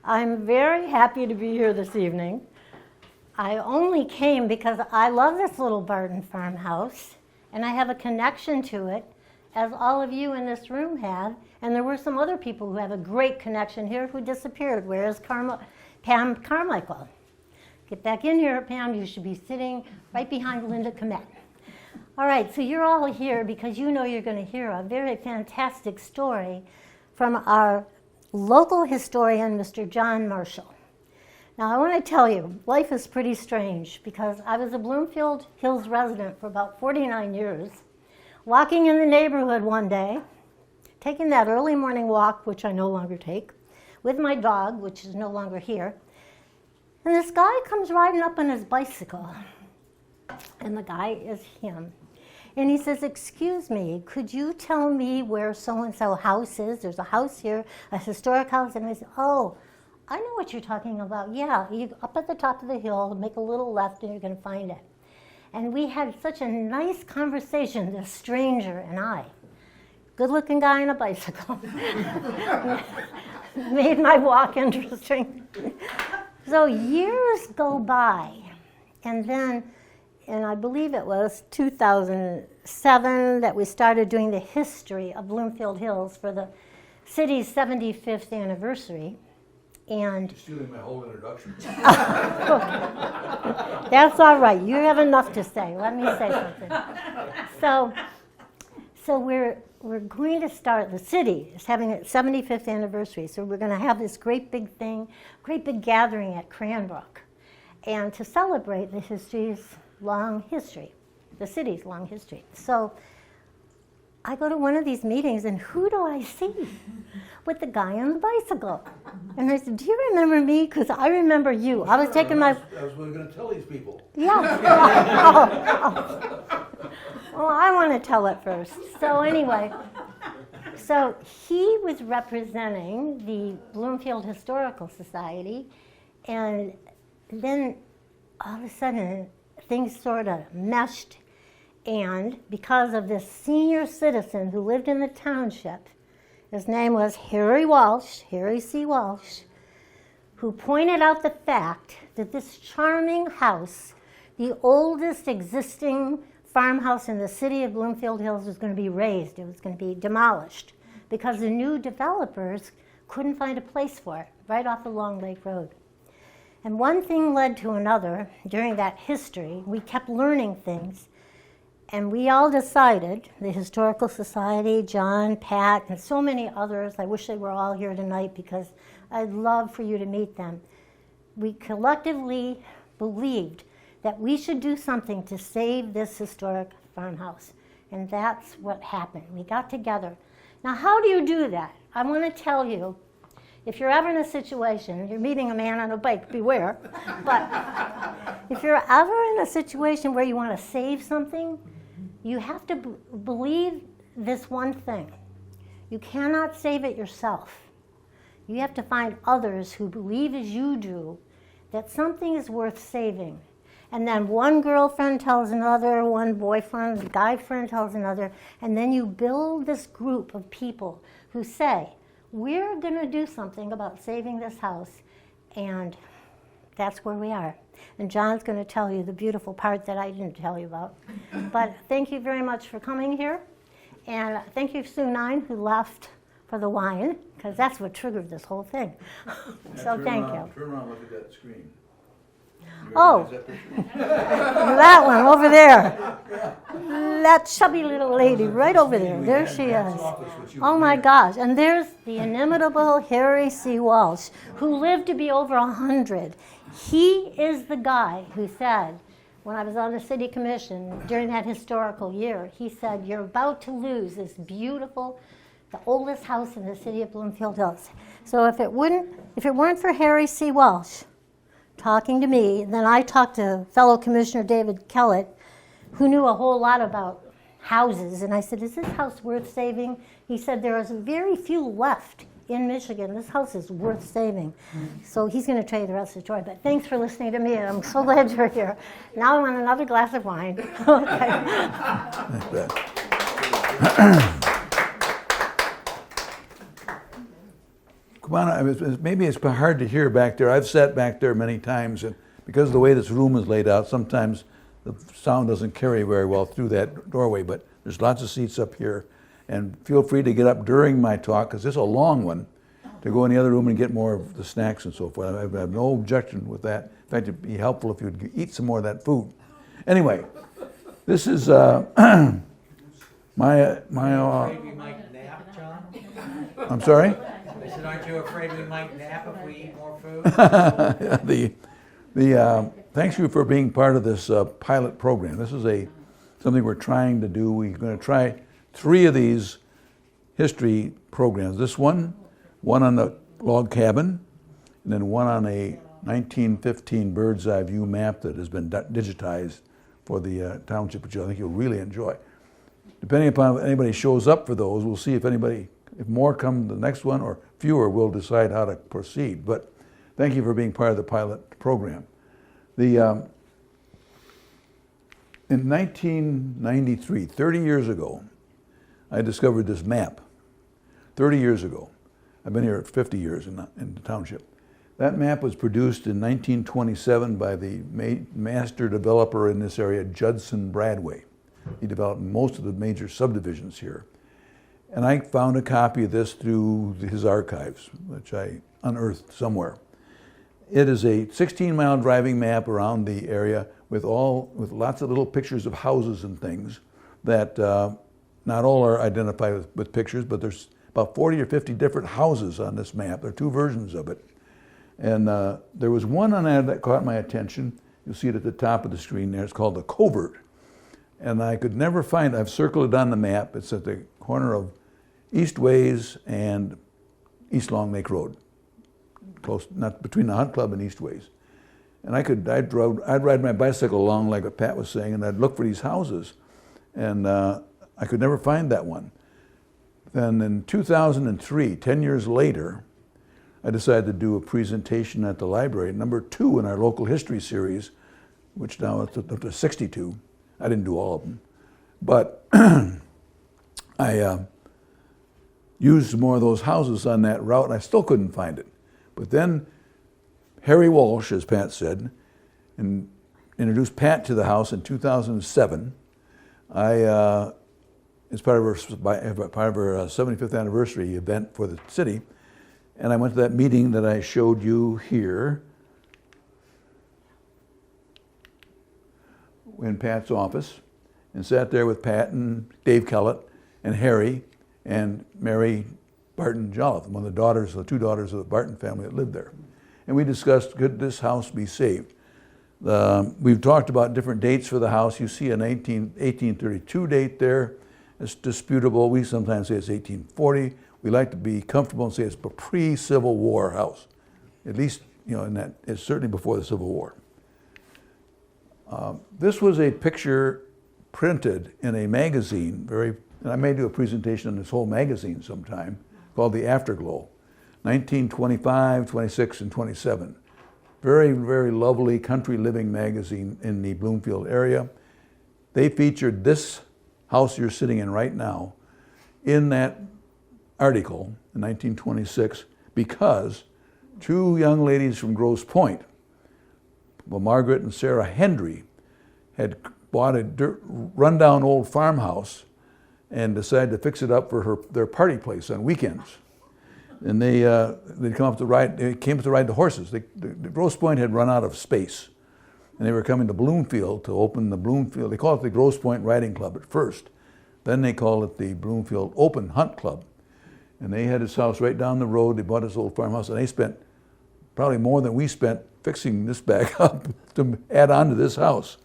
I'm very happy to be here this evening. I only came because I love this little Barton farmhouse, and I have a connection to it, as all of you in this room have, and there were some other people who have a great connection here who disappeared. Where is Pam Carmichael? Get back in here, Pam. You should be sitting right behind Linda Comet. All right, so you're all here because you know you're going to hear a very fantastic story from our local historian, Mr. John Marshall. Now, I want to tell you, life is pretty strange because I was a Bloomfield Hills resident for about 49 years, walking in the neighborhood one day, taking that early morning walk, which I no longer take, with my dog, which is no longer here, and this guy comes riding up on his bicycle, and the guy is him. And he says, "Excuse me, could you tell me where so-and-so house is? There's a house here, a historic house." And I said, "Oh, I know what you're talking about. Yeah, you up at the top of the hill, make a little left, and you're going to find it." And we had such a nice conversation, this stranger and I. Good-looking guy on a bicycle. Made my walk interesting. So years go by, and then, and I believe it was 2007 that we started doing the history of Bloomfield Hills for the city's 75th anniversary. And you're stealing my whole introduction. That's all right. You have enough to say. Let me say something. So we're going to start, the city is having its 75th anniversary, so we're going to have this great big thing, great big gathering at Cranbrook, and to celebrate the city's long history. So I go to one of these meetings, and who do I see? With the guy on the bicycle. And I said, "Do you remember me? Because I remember you." I was taking my... I was going to tell these people. Yeah. Well, I want to tell it first. So anyway, so he was representing the Bloomfield Historical Society, and then all of a sudden things sort of meshed, and because of this senior citizen who lived in the township, his name was Harry C. Walsh, who pointed out the fact that this charming house, the oldest existing farmhouse in the city of Bloomfield Hills, was going to be razed. It was going to be demolished because the new developers couldn't find a place for it right off the Long Lake Road. And one thing led to another during that history. We kept learning things. And we all decided, the Historical Society, John, Pat, and so many others, I wish they were all here tonight because I'd love for you to meet them. We collectively believed that we should do something to save this historic farmhouse. And that's what happened. We got together. Now, how do you do that? I want to tell you, if you're ever in a situation, you're meeting a man on a bike, beware, but if you're ever in a situation where you want to save something, you have to believe this one thing. You cannot save it yourself. You have to find others who believe as you do that something is worth saving. And then one girlfriend tells another, one boyfriend, guy friend tells another, and then you build this group of people who say, "We're going to do something about saving this house," and that's where we are. And John's going to tell you the beautiful part that I didn't tell you about. But thank you very much for coming here. And thank you, Sue Nine, who left for the wine, because that's what triggered this whole thing. So thank you. Turn around and look at that screen. Oh, that one over there. That chubby little lady right over there. There she is. Oh my gosh. And there's the inimitable Harry C. Walsh, who lived to be over 100. He is the guy who said, when I was on the city commission during that historical year, he said, "You're about to lose this beautiful, the oldest house in the city of Bloomfield Hills." So if it weren't for Harry C. Walsh talking to me, then I talked to fellow Commissioner David Kellett, who knew a whole lot about houses, and I said, "Is this house worth saving?" He said, "There is very few left in Michigan. This house is worth saving." So he's going to tell you the rest of the story. But thanks for listening to me, and I'm so glad you're here. Now I want another glass of wine. Okay. come on, maybe it's hard to hear back there. I've sat back there many times, and because of the way this room is laid out, sometimes the sound doesn't carry very well through that doorway, but there's lots of seats up here. And feel free to get up during my talk, because this is a long one, to go in the other room and get more of the snacks and so forth. I have no objection with that. In fact, it'd be helpful if you'd eat some more of that food. Anyway, this is Afraid we might nap, John? I'm sorry? I said, aren't you afraid we might nap if we eat more food? Thanks you for being part of this pilot program. This is something we're trying to do. We're going to try 3 of these history programs. This one on the log cabin, and then one on a 1915 bird's eye view map that has been digitized for the township, which I think you'll really enjoy. Depending upon if anybody shows up for those, we'll see if more come to the next one or fewer, we'll decide how to proceed. But thank you for being part of the pilot program. In 1993, 30 years ago, I discovered this map. 30 years ago. I've been here 50 years in the township. That map was produced in 1927 by the master developer in this area, Judson Bradway. He developed most of the major subdivisions here. And I found a copy of this through his archives, which I unearthed somewhere. It is a 16-mile driving map around the area with lots of little pictures of houses and things that not all are identified with pictures, but there's about 40 or 50 different houses on this map. There are 2 versions of it. And there was one on that caught my attention. You'll see it at the top of the screen there. It's called the Covert. And I could never find it. I've circled it on the map. It's at the corner of Eastways and East Long Lake Road. Close, not between the Hunt Club and Eastways. And I'd ride my bicycle along, like what Pat was saying, and I'd look for these houses. And I could never find that one. Then in 2003, 10 years later, I decided to do a presentation at the library, number 2 in our local history series, which now is up to 62. I didn't do all of them. But I used more of those houses on that route, and I still couldn't find it. But then Harry Walsh, as Pat said, introduced Pat to the house in 2007. It's part of our 75th anniversary event for the city. And I went to that meeting that I showed you here in Pat's office and sat there with Pat and Dave Kellett and Harry and Mary Barton Jolliffe, one of the 2 daughters of the Barton family that lived there. And we discussed, could this house be saved? We've talked about different dates for the house. You see an 1832 date there. It's disputable. We sometimes say it's 1840. We like to be comfortable and say it's a pre-Civil War house. At least, in that, it's certainly before the Civil War. This was a picture printed in a magazine, and I may do a presentation on this whole magazine sometime, called The Afterglow, 1925, 26, and 27. Very, very lovely country living magazine in the Bloomfield area. They featured this house you're sitting in right now in that article in 1926 because 2 young ladies from Grosse Pointe, Margaret and Sarah Hendry, had bought a rundown old farmhouse and decided to fix it up for their party place on weekends. And they'd come up to ride. They came up to ride the horses. The Grosse Pointe had run out of space, and they were coming to Bloomfield to open the Bloomfield. They called it the Grosse Pointe Riding Club at first. Then they called it the Bloomfield Open Hunt Club. And they had this house right down the road. They bought this old farmhouse, and they spent probably more than we spent fixing this back up to add on to this house.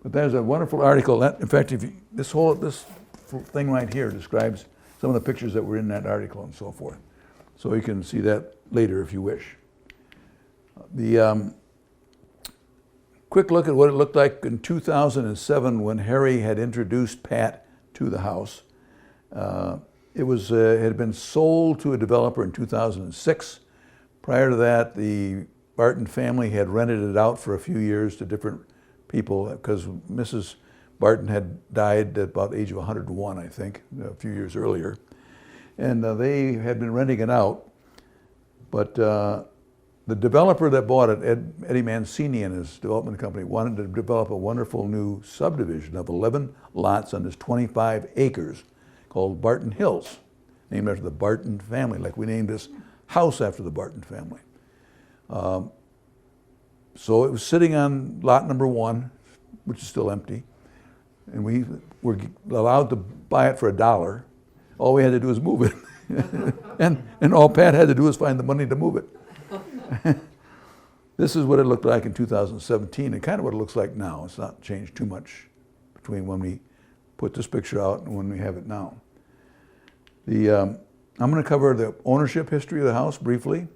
But there's a wonderful article. In fact, this thing right here describes some of the pictures that were in that article and so forth. So you can see that later if you wish. The quick look at what it looked like in 2007 when Harry had introduced Pat to the house. It had been sold to a developer in 2006. Prior to that, the Barton family had rented it out for a few years to different people because Mrs. Barton had died at about the age of 101, I think, a few years earlier. And they had been renting it out. But the developer that bought it, Eddie Mancini and his development company, wanted to develop a wonderful new subdivision of 11 lots on this 25 acres called Barton Hills, named after the Barton family, like we named this house after the Barton family. So it was sitting on lot number 1, which is still empty, and we were allowed to buy it for $1. All we had to do was move it. and all Pat had to do was find the money to move it. This is what it looked like in 2017, and kind of what it looks like now. It's not changed too much between when we put this picture out and when we have it now. I'm going to cover the ownership history of the house briefly.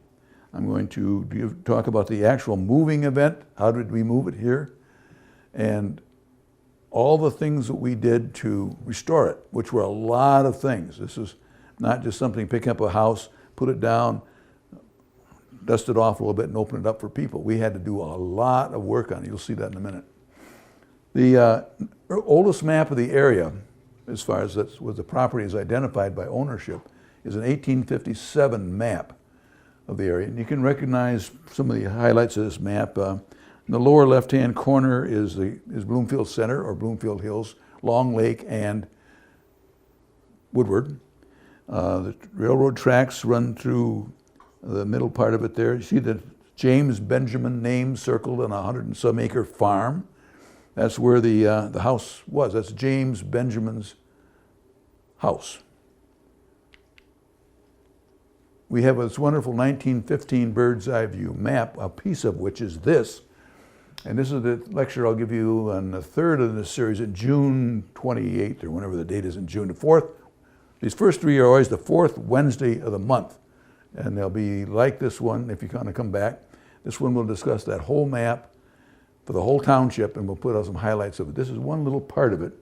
I'm going to talk about the actual moving event. How did we move it here? And all the things that we did to restore it, which were a lot of things. This is not just something, pick up a house, put it down, dust it off a little bit and open it up for people. We had to do a lot of work on it. You'll see that in a minute. The oldest map of the area, as far as that's what the property is identified by ownership, is an 1857 map of the area. And you can recognize some of the highlights of this map. In the lower left-hand corner is Bloomfield Center, or Bloomfield Hills, Long Lake, and Woodward. The railroad tracks run through the middle part of it there. You see the James Benjamin name circled on a 100 and some acre farm. That's where the house was. That's James Benjamin's house. We have this wonderful 1915 bird's eye view map, a piece of which is this. And this is the lecture I'll give you on the third of this series in June 28th, or whenever the date is in June. The fourth, these first 3 are always the fourth Wednesday of the month. And they'll be like this one if you kind of come back. This one will discuss that whole map for the whole township, and we'll put out some highlights of it. This is one little part of it.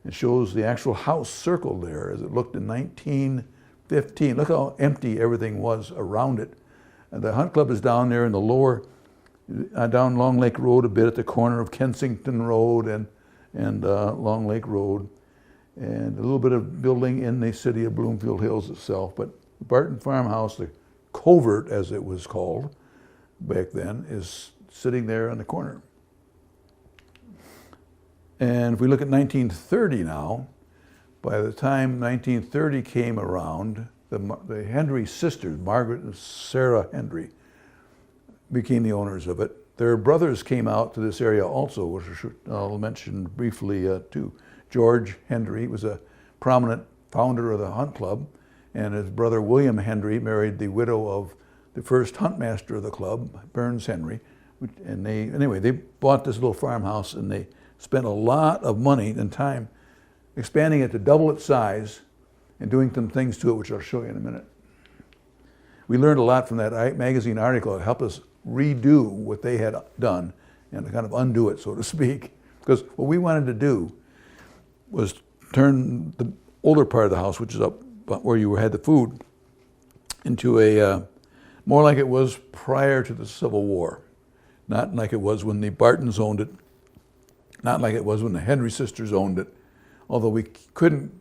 It shows the actual house circled there as it looked in 1915. Look how empty everything was around it. And the hunt club is down there in the lower, down Long Lake Road a bit at the corner of Kensington Road and Long Lake Road. And a little bit of building in the city of Bloomfield Hills itself. But Barton Farmhouse, the covert as it was called back then, is sitting there in the corner. And if we look at 1930 now, by the time 1930 came around, the Henry sisters, Margaret and Sarah Henry, became the owners of it. Their brothers came out to this area also, which I'll mention briefly too. George Henry was a prominent founder of the hunt club, and his brother William Henry married the widow of the first huntmaster of the club, Burns Henry. And they bought this little farmhouse, and they spent a lot of money and time expanding it to double its size and doing some things to it, which I'll show you in a minute. We learned a lot from that magazine article. It helped us redo what they had done and kind of undo it, so to speak. Because what we wanted to do was turn the older part of the house, which is up where you had the food, into a more like it was prior to the Civil War. Not like it was when the Bartons owned it, not like it was when the Henry sisters owned it, although we couldn't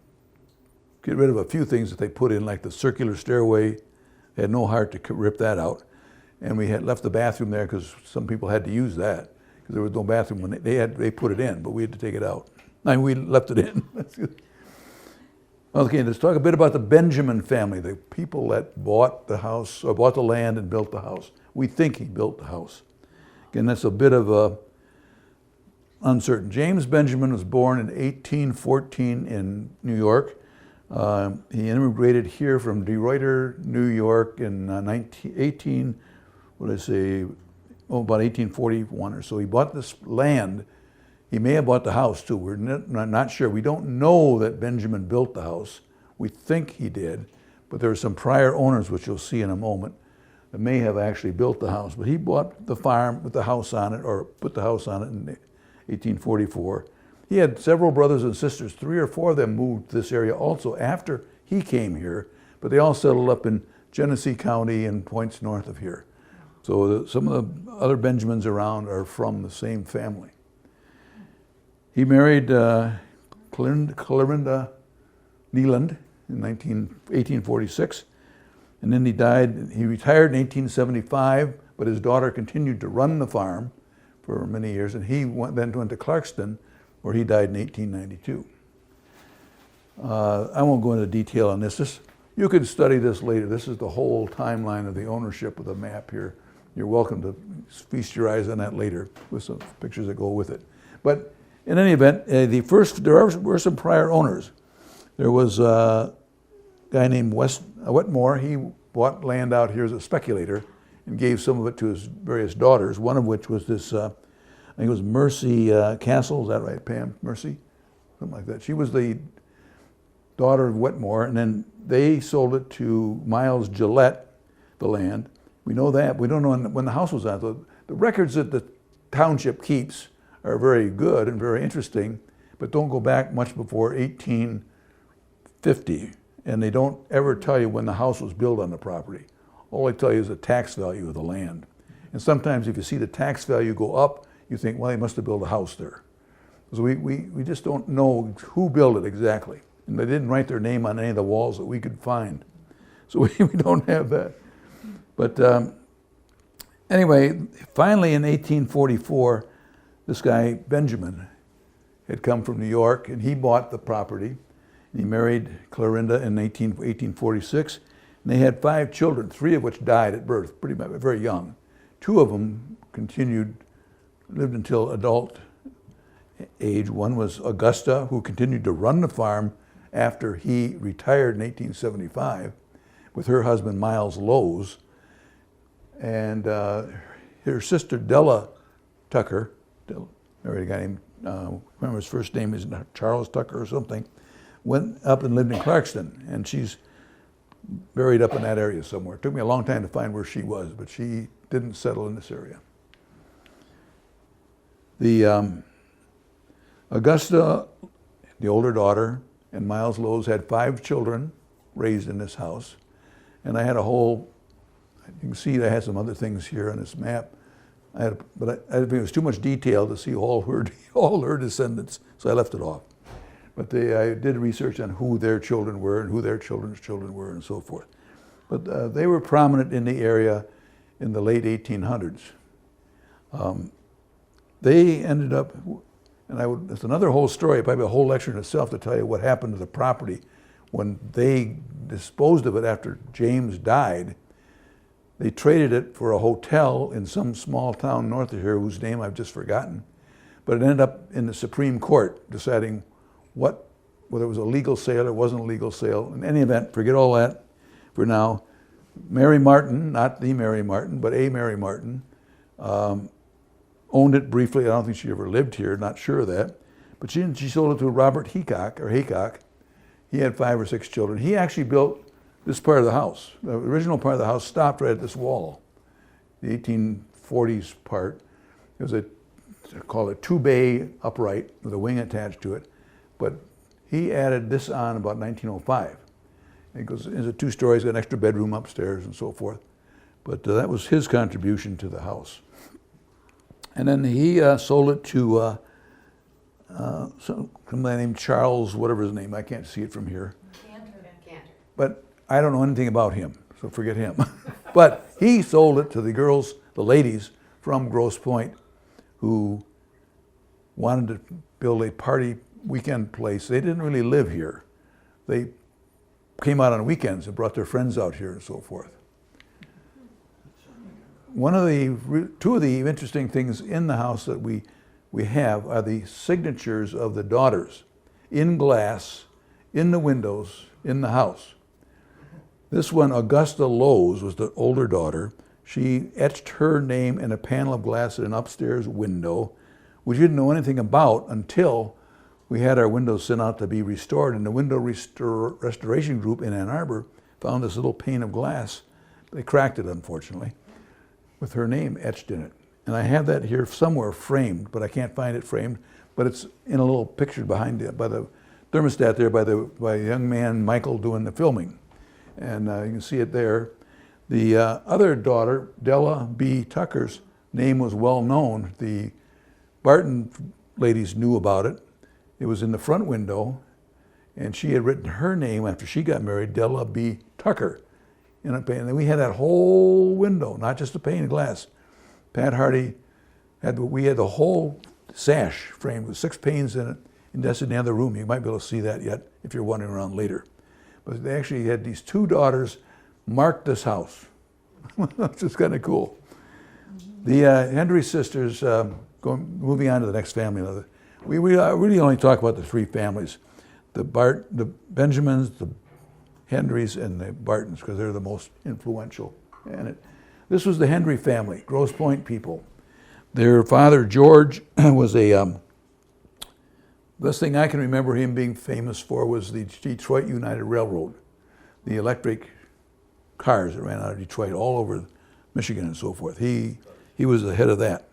get rid of a few things that they put in, like the circular stairway. They had no heart to rip that out. And we had left the bathroom there because some people had to use that, because there was no bathroom when they put it in, but we had to take it out. I mean, we left it in. Okay, let's talk a bit about the Benjamin family, the people that bought the house, or bought the land and built the house. We think he built the house. Again, that's a bit of uncertain. James Benjamin was born in 1814 in New York. He immigrated here from De Ruyter, New York in about 1841 or so. He bought this land. He may have bought the house too. We're not sure. We don't know that Benjamin built the house. We think he did, but there are some prior owners, which you'll see in a moment, that may have actually built the house. But he bought the farm with the house on it, or put the house on it in 1844. He had several brothers and sisters. 3 or 4 of them moved to this area also after he came here, but they all settled up in Genesee County and points north of here. So some of the other Benjamins around are from the same family. He married Clorinda Neeland in 1846, And then he died. He retired in 1875, but his daughter continued to run the farm for many years, and he then went to Clarkston, where he died in 1892. I won't go into detail on this. You could study this later. This is the whole timeline of the ownership of the map here. You're welcome to feast your eyes on that later with some pictures that go with it. But in any event, there were some prior owners. There was a guy named Wetmore. He bought land out here as a speculator and gave some of it to his various daughters, one of which was this, I think it was Mercy Castle. Is that right, Pam? Mercy? Something like that. She was the daughter of Wetmore, and then they sold it to Miles Gillette, the land. We know that. We don't know when the house was on. The records that the township keeps are very good and very interesting, but don't go back much before 1850, and they don't ever tell you when the house was built on the property. All they tell you is the tax value of the land. And sometimes if you see the tax value go up, you think, well, they must have built a house there. So we just don't know who built it exactly. And they didn't write their name on any of the walls that we could find. So we don't have that. But anyway, finally in 1844, this guy, Benjamin, had come from New York, and he bought the property. He married Clorinda in 1846, and they had 5 children, 3 of which died at birth, pretty much very young. 2 of them lived until adult age. One was Augusta, who continued to run the farm after he retired in 1875 with her husband, Miles Lowes. And her sister, Della Tucker, married a guy named, remember his first name is Charles Tucker or something, went up and lived in Clarkston, and she's buried up in that area somewhere. It took me a long time to find where she was, but she didn't settle in this area. The Augusta, the older daughter, and Miles Lowes had 5 children raised in this house, and I had a whole, you can see I had some other things here on this map. But I think it was too much detail to see all her descendants, so I left it off. But I did research on who their children were and who their children's children were and so forth. But they were prominent in the area in the late 1800s. They ended up, and it's another whole story, probably a whole lecture in itself to tell you what happened to the property when they disposed of it after James died. They traded it for a hotel in some small town north of here whose name I've just forgotten. But it ended up in the Supreme Court deciding whether it was a legal sale or wasn't a legal sale. In any event, forget all that for now. Mary Martin, not the Mary Martin, but a Mary Martin, owned it briefly. I don't think she ever lived here, not sure of that. But she sold it to Robert Haycock. He had 5 or 6 children. He actually built this part of the house. The original part of the house stopped right at this wall, the 1840s part. It was called a 2-bay upright with a wing attached to it. But he added this on about 1905. It goes into 2 stories, got an extra bedroom upstairs and so forth. But that was his contribution to the house. And then he sold it to somebody named Charles, whatever his name, I can't see it from here. Cantor. But I don't know anything about him, so forget him. But he sold it to the girls, the ladies from Grosse Pointe, who wanted to build a party weekend place. They didn't really live here. They came out on weekends and brought their friends out here and so forth. Two of the interesting things in the house that we have are the signatures of the daughters in glass, in the windows, in the house. This one, Augusta Lowes, was the older daughter. She etched her name in a panel of glass at an upstairs window, which we didn't know anything about until we had our windows sent out to be restored. And the window restoration group in Ann Arbor found this little pane of glass. They cracked it, unfortunately, with her name etched in it. And I have that here somewhere framed, but I can't find it framed. But it's in a little picture behind it by the thermostat there by a young man, Michael, doing the filming. And you can see it there. The other daughter, Della B. Tucker's name was well known. The Barton ladies knew about it. It was in the front window, and she had written her name after she got married, Della B. Tucker, in a pane. And we had that whole window, not just a pane of glass. Pat Hardy we had the whole sash framed with 6 panes in it, and that's in the other room. You might be able to see that yet if you're wandering around later. But they actually had these 2 daughters mark this house, which is kind of cool. The Hendry sisters, moving on to the next family. We really only talk about the 3 families, the Benjamins, the Hendrys, and the Bartons, because they're the most influential. And this was the Hendry family, Grosse Pointe people. Their father, George, was best thing I can remember him being famous for was the Detroit United Railroad, the electric cars that ran out of Detroit all over Michigan and so forth. He was the head of that,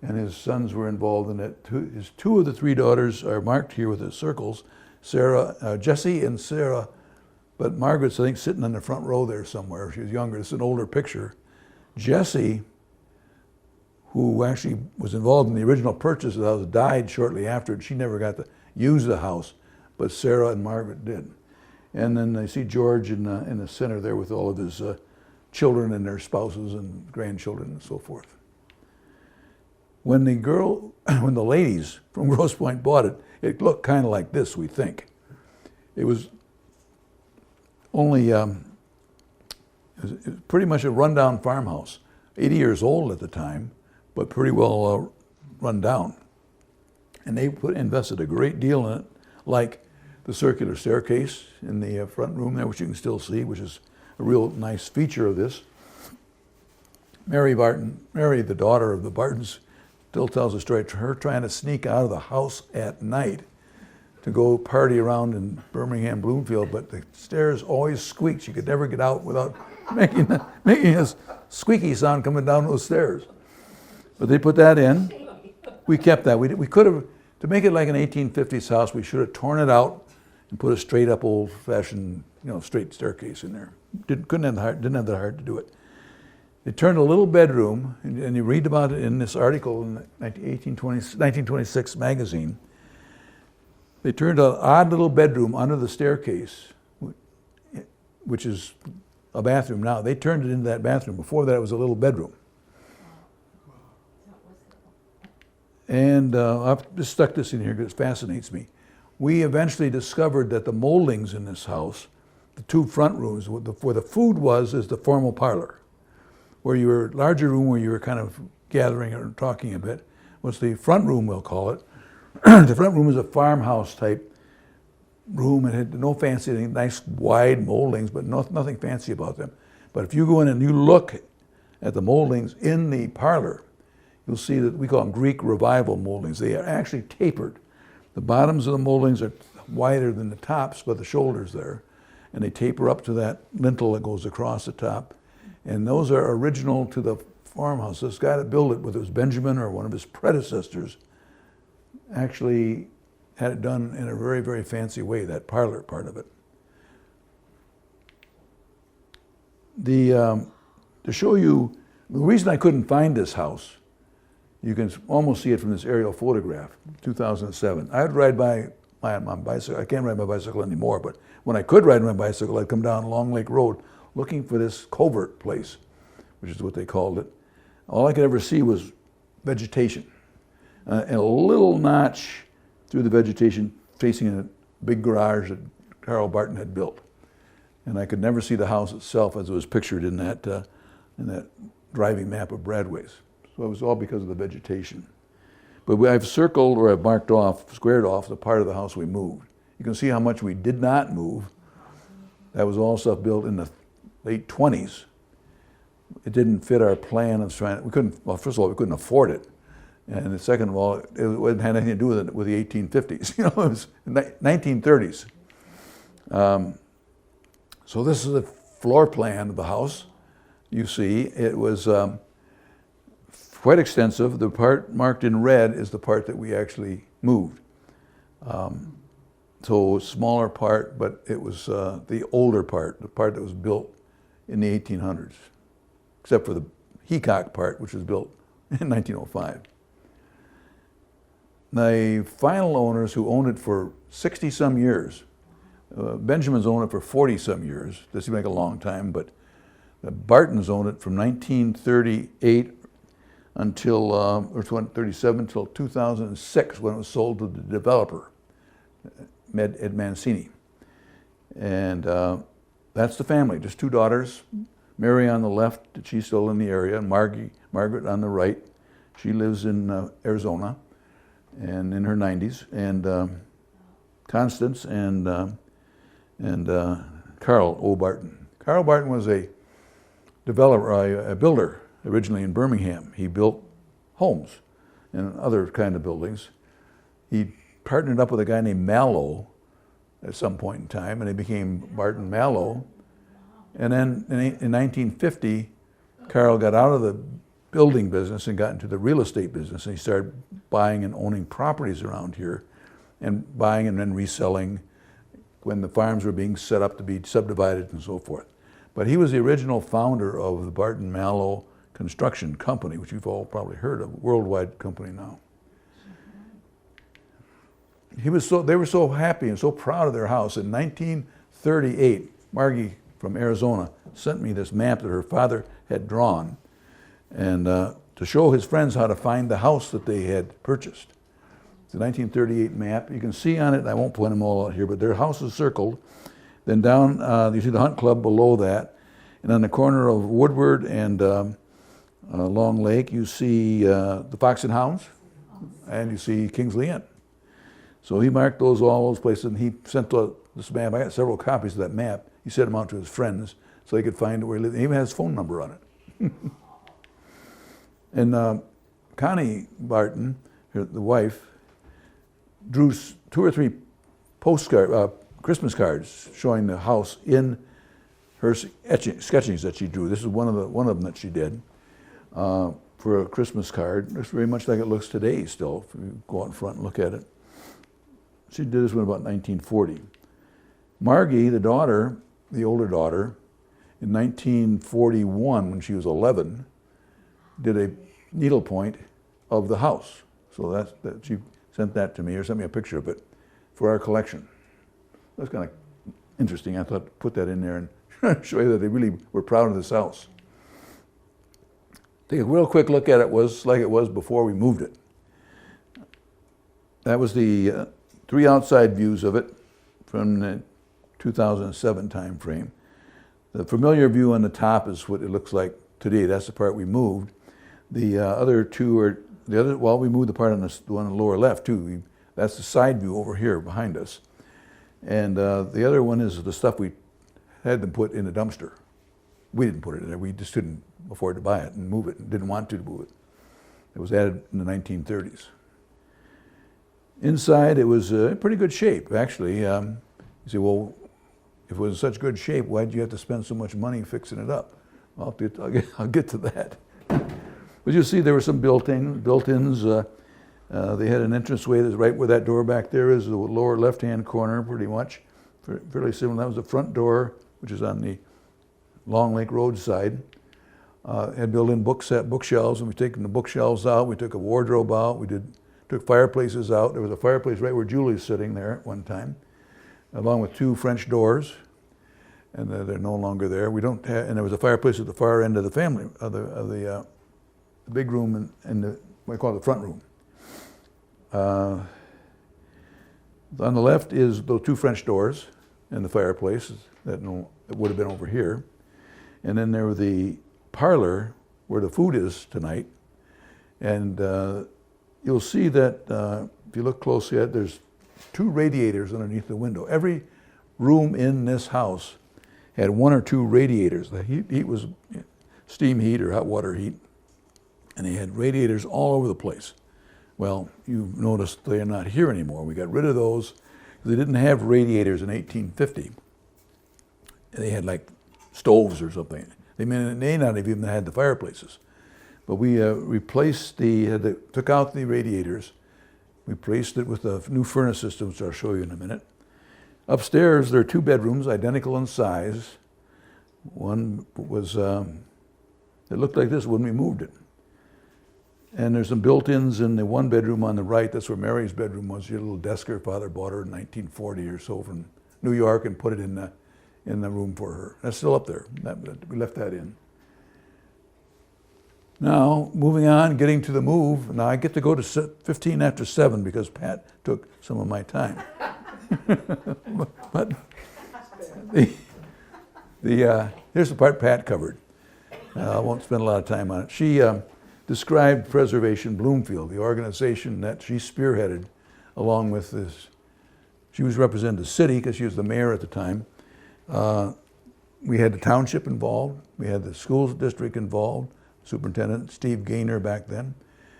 and his sons were involved in it. His 2 of the 3 daughters are marked here with the circles, Jessie and Sarah, but Margaret's, I think, sitting in the front row there somewhere. She was younger. It's an older picture. Jessie, who actually was involved in the original purchase of the house, died shortly after it. She never got to use the house, but Sarah and Margaret did. And then I see George in the center there with all of his children and their spouses and grandchildren and so forth. When the ladies from Grosse Pointe bought it, it looked kind of like this, we think. It was only it was pretty much a rundown farmhouse, 80 years old at the time, but pretty well run down. And they invested a great deal in it, like the circular staircase in the front room there, which you can still see, which is a real nice feature of this. Mary, the daughter of the Bartons, still tells a story of her trying to sneak out of the house at night to go party around in Birmingham, Bloomfield, but the stairs always squeaked. She could never get out without making this squeaky sound coming down those stairs. But they put that in. We kept that. We could have, to make it like an 1850s house, we should have torn it out and put a straight up old-fashioned, straight staircase in there. Didn't have the heart to do it. They turned a little bedroom, and you read about it in this article in the 1926 magazine. They turned an odd little bedroom under the staircase, which is a bathroom now. They turned it into that bathroom. Before that, it was a little bedroom. And I've just stuck this in here because it fascinates me. We eventually discovered that the moldings in this house, the 2 front rooms, where the food is the formal parlor. Where larger room where you were kind of gathering or talking a bit, was the front room, we'll call it. The front room is a farmhouse type room. It had no fancy thing, nice wide moldings, but nothing fancy about them. But if you go in and you look at the moldings in the parlor, you'll see that we call them Greek Revival moldings. They are actually tapered. The bottoms of the moldings are wider than the tops, but the shoulders there, and they taper up to that lintel that goes across the top. And those are original to the farmhouse. This guy that built it, whether it was Benjamin or one of his predecessors, actually had it done in a very, very fancy way, that parlor part of it. To show you, the reason I couldn't find this house, you can almost see it from this aerial photograph, 2007. I'd ride by my bicycle. I can't ride my bicycle anymore, but when I could ride my bicycle, I'd come down Long Lake Road looking for this covert place, which is what they called it. All I could ever see was vegetation. And a little notch through the vegetation facing a big garage that Carl Barton had built. And I could never see the house itself as it was pictured in that driving map of Bradway's. So it was all because of the vegetation. But I've circled, or I've marked off, squared off the part of the house we moved. You can see how much we did not move. That was all stuff built in the late 20s. It didn't fit our plan of trying, first of all, we couldn't afford it. And second of all, it had anything to do with the 1850s. It was 1930s. So this is the floor plan of the house. You see, it was quite extensive. The part marked in red is the part that we actually moved. So a smaller part, but it was the older part, the part that was built in the 1800s, except for the Heacock part, which was built in 1905. The final owners who owned it for 60-some years, Benjamin's owned it for 40-some years. This seemed like a long time, but The Bartons owned it from 1938 until, or 37 until 2006 when it was sold to the developer, Ed Mancini. And that's the family, just two daughters. Mary on the left, she's still in the area, and Margaret on the right. She lives in Arizona and in her 90s. And Constance and Carl O. Barton. Carl Barton was a developer, a builder originally in Birmingham. He built homes and other kind of buildings. He partnered up with a guy named Mallow at some point in time, and he became Barton Mallow. And then in 1950, Carl got out of the building business and got into the real estate business, and he started buying and owning properties around here, and buying and then reselling when the farms were being set up to be subdivided and so forth. But he was the original founder of the Barton Mallow Construction Company, which you've all probably heard of, worldwide company now. They were so happy and so proud of their house. In 1938, Margie from Arizona sent me this map that her father had drawn, and to show his friends how to find the house that they had purchased. It's a 1938 map. You can see on it, I won't point them all out here, but their house is circled. Then down, you see the Hunt Club below that, and on the corner of Woodward and Long Lake, you see the Fox and Hounds, and you see Kingsley Inn. So he marked all those places, and he sent this map. I got several copies of that map. He sent them out to his friends so they could find where he lived. He even has his phone number on it. And Connie Barton, the wife, drew 2 or 3 Christmas cards showing the house in her sketchings that she drew. This is one of them that she did for a Christmas card. It's very much like it looks today still, if you go out in front and look at it. She did this one about 1940. Margie, the daughter, the older daughter, in 1941, when she was 11, did a needlepoint of the house. So that she sent that to me, or sent me a picture of it for our collection. That's kind of interesting. I thought to put that in there and show you that they really were proud of this house. Take a real quick look at it. Was like it was before we moved it. That was the 3 outside views of it from the 2007 time frame. The familiar view on the top is what it looks like today. That's the part we moved. The other two are we moved the part on the one on the lower left too. That's the side view over here behind us. And the other one is the stuff we had them put in the dumpster. We didn't put it in there. We just couldn't afford to buy it and move it, and didn't want to move it. It was added in the 1930s. Inside, it was in pretty good shape, actually. You say, well, if it was in such good shape, why did you have to spend so much money fixing it up? Well, I'll get to that. But you see, there were some built-ins. They had an entranceway that's right where that door back there is, the lower left-hand corner, pretty much. Fairly similar. That was the front door, which is on the Long Lake Road side. Had built-in bookshelves, and we've taken the bookshelves out. We took a wardrobe out. We took fireplaces out. There was a fireplace right where Julie's sitting there at one time, along with 2 French doors, and they're no longer there. We don't have, and there was a fireplace at the far end of the family, of the big room and the what I call the front room. On the left is those 2 French doors and the fireplace that would have been over here, and then there was the parlor where the food is tonight, and you'll see that if you look closely at it, there's 2 radiators underneath the window. Every room in this house had 1 or 2 radiators. The heat was steam heat or hot water heat, and they had radiators all over the place. Well, you've noticed they're not here anymore. We got rid of those. They didn't have radiators in 1850. They had like stoves or something. They may not have even had the fireplaces. But we took out the radiators. We replaced it with a new furnace system, which I'll show you in a minute. Upstairs, there are 2 bedrooms, identical in size. One was, it looked like this when we moved it. And there's some built-ins in the 1 bedroom on the right. That's where Mary's bedroom was. Your little desk her father bought her in 1940 or so from New York and put it in in the room for her. That's still up there. We left that in. Now, moving on, getting to the move. Now I get to go to 15 after 7 because Pat took some of my time. But here's the part Pat covered. I won't spend a lot of time on it. She described Preservation Bloomfield, the organization that she spearheaded along with this. She was representing the city because she was the mayor at the time. We had the township involved. We had the school district involved, Superintendent Steve Gaynor back then.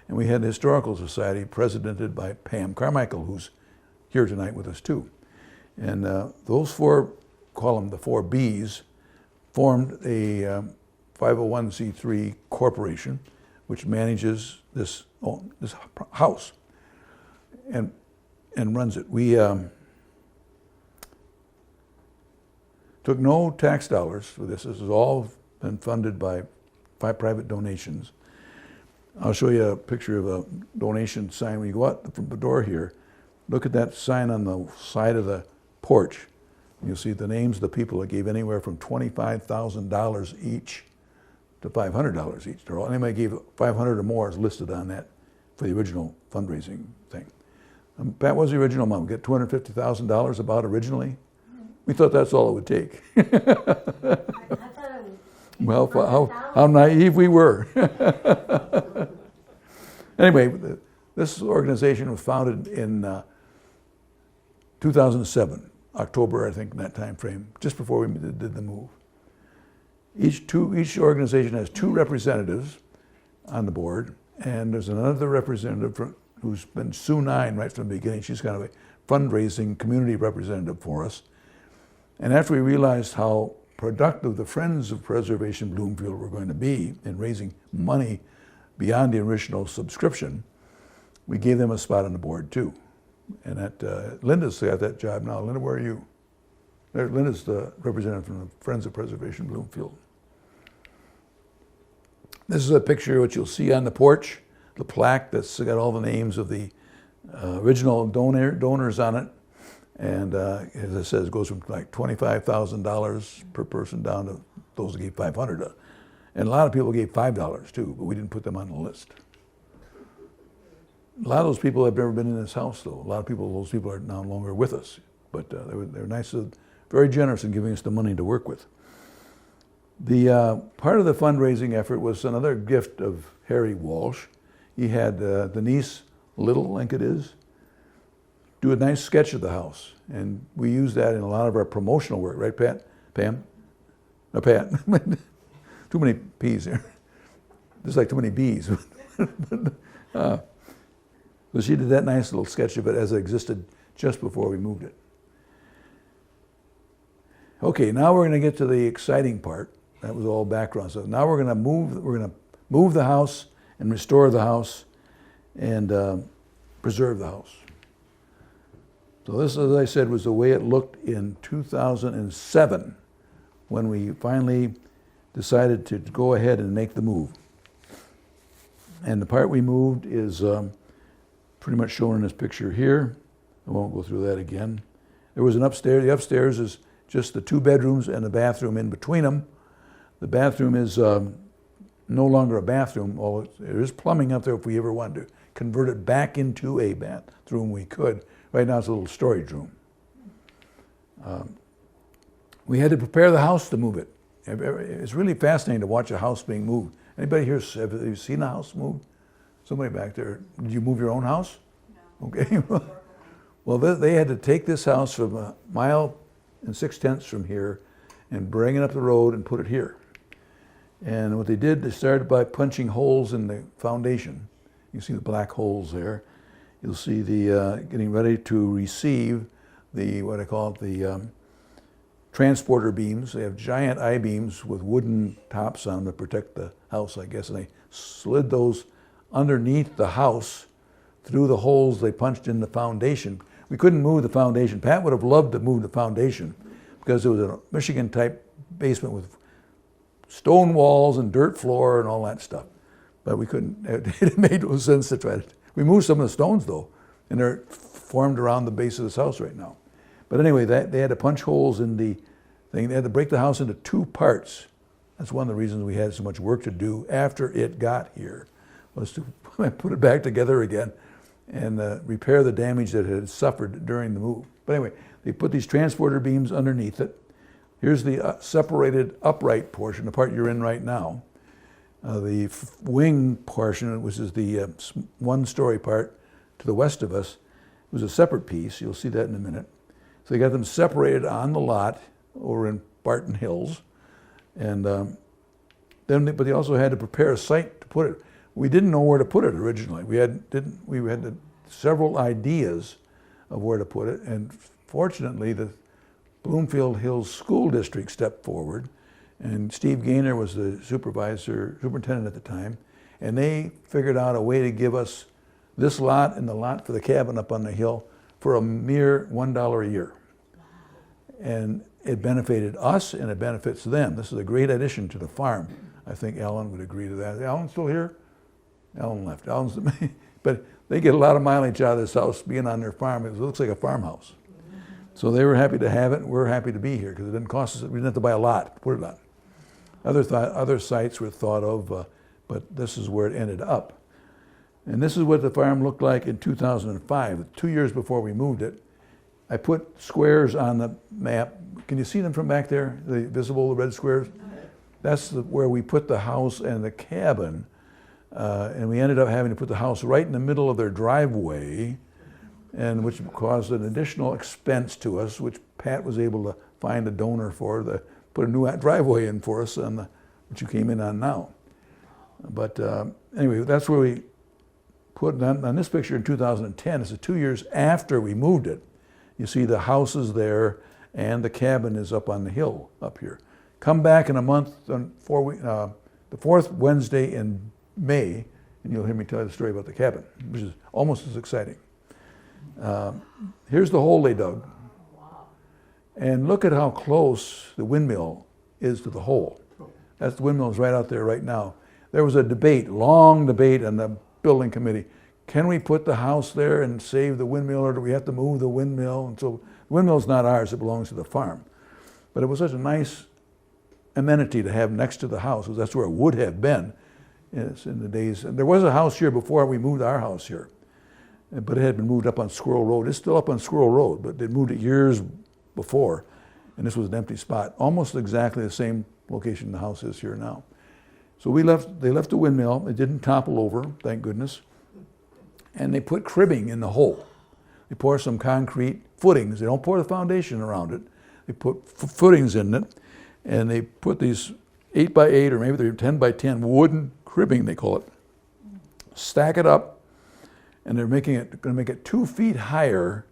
And we had the Historical Society presidented by Pam Carmichael, who's here tonight with us too. And those four, call them the 4 Bs, formed a 501c3 corporation which manages this house and runs it. We took no tax dollars for this. This has all been funded by private donations. I'll show you a picture of a donation sign. When you go out from the door here, look at that sign on the side of the porch. You'll see the names of the people that gave anywhere from $25,000 each to $500 each. Anybody gave $500 or more is listed on that for the original fundraising thing. Pat was the original mom. Get $250,000 about originally. We thought that's all it would take. I thought it was. Well, how naive we were. Anyway, this organization was founded in 2007, October, I think, in that time frame, just before we did the move. Each organization has 2 representatives on the board, and there's another representative who's been Sue Nine right from the beginning. She's kind of a fundraising community representative for us. And after we realized how productive the Friends of Preservation Bloomfield were going to be in raising money beyond the original subscription, we gave them a spot on the board too. And Linda's got that job now. Linda, where are you? Linda's the representative from the Friends of Preservation Bloomfield. This is a picture of what you'll see on the porch, the plaque that's got all the names of the original donors on it. And as I said, it goes from like $25,000 per person down to those that gave $500. And a lot of people gave $5 too, but we didn't put them on the list. A lot of those people have never been in this house though. A lot of those people are no longer with us. But they were nice, very generous in giving us the money to work with. The part of the fundraising effort was another gift of Harry Walsh. He had Denise Little, I think it is, do a nice sketch of the house. And we use that in a lot of our promotional work, right, Pat? Pam? No, Pat. Too many P's here. There's like too many B's. So she did that nice little sketch of it as it existed just before we moved it. Okay, now we're going to get to the exciting part. That was all background stuff. Now we're going to move the house and restore the house and preserve the house. So this, as I said, was the way it looked in 2007 when we finally decided to go ahead and make the move. And the part we moved is pretty much shown in this picture here. I won't go through that again. There was an upstairs. The upstairs is just the 2 bedrooms and the bathroom in between them. The bathroom is no longer a bathroom, although there is plumbing up there if we ever wanted to convert it back into a bathroom, we could. Right now it's a little storage room. We had to prepare the house to move it. It's really fascinating to watch a house being moved. Anybody here, have you seen a house moved? Somebody back there. Did you move your own house? No. Okay. Well, they had to take this house from 1 mile and 6/10 from here and bring it up the road and put it here. And what they did, they started by punching holes in the foundation. You see the black holes there. You'll see the getting ready to receive the, what I call it, the transporter beams. They have giant I-beams with wooden tops on them to protect the house, I guess, and they slid those underneath the house through the holes they punched in the foundation. We couldn't move the foundation. Pat would have loved to move the foundation because it was a Michigan-type basement with stone walls and dirt floor and all that stuff. But we couldn't. It made no sense to try to. We moved some of the stones though, and they're formed around the base of this house right now. But anyway, they had to punch holes in the thing. They had to break the house into 2 parts. That's one of the reasons we had so much work to do after it got here, was to put it back together again and repair the damage that it had suffered during the move. But anyway, they put these transporter beams underneath it. Here's the separated upright portion, the part you're in right now. The wing portion, which is the 1-story part to the west of us, was a separate piece. You'll see that in a minute. So they got them separated on the lot over in Barton Hills. And but they also had to prepare a site to put it. We didn't know where to put it originally. We had several ideas of where to put it, and fortunately the Bloomfield Hills School District stepped forward, and Steve Gaynor was the superintendent at the time, and they figured out a way to give us this lot and the lot for the cabin up on the hill for a mere $1 a year. And it benefited us and it benefits them. This is a great addition to the farm. I think Alan would agree to that. Alan's still here? Alan left. But they get a lot of mileage out of this house being on their farm. It looks like a farmhouse. So they were happy to have it, and we're happy to be here because it didn't cost us, we didn't have to buy a lot to put it on. Other sites were thought of, but this is where it ended up. And this is what the farm looked like in 2005, 2 years before we moved it. I put squares on the map. Can you see them from back there? The red squares? That's where we put the house and the cabin. And we ended up having to put the house right in the middle of their driveway, and which caused an additional expense to us, which Pat was able to find a donor for, to put a new driveway in for us, which you came in on now. But anyway, that's where we put on this picture in 2010. This is 2 years after we moved it. You see the house is there, and the cabin is up on the hill up here. Come back in a month, on the 4th Wednesday in May, and you'll hear me tell you the story about the cabin, which is almost as exciting. Here's the hole they dug. And look at how close the windmill is to the hole. That's the windmill is right out there right now. There was a debate, long debate on the building committee. Can we put the house there and save the windmill, or do we have to move the windmill? And so the windmill's not ours, it belongs to the farm. But it was such a nice amenity to have next to the house, because that's where it would have been in the days. There was a house here before we moved our house here, but it had been moved up on Squirrel Road. It's still up on Squirrel Road, but they moved it years before, and this was an empty spot, almost exactly the same location the house is here now. So they left the windmill. It didn't topple over, thank goodness. And they put cribbing in the hole. They pour some concrete footings. They don't pour the foundation around it. They put footings in it, and they put these 8x8 or maybe they're 10x10 wooden cribbing, they call it. Stack it up, and they're going to make it 2 feet higher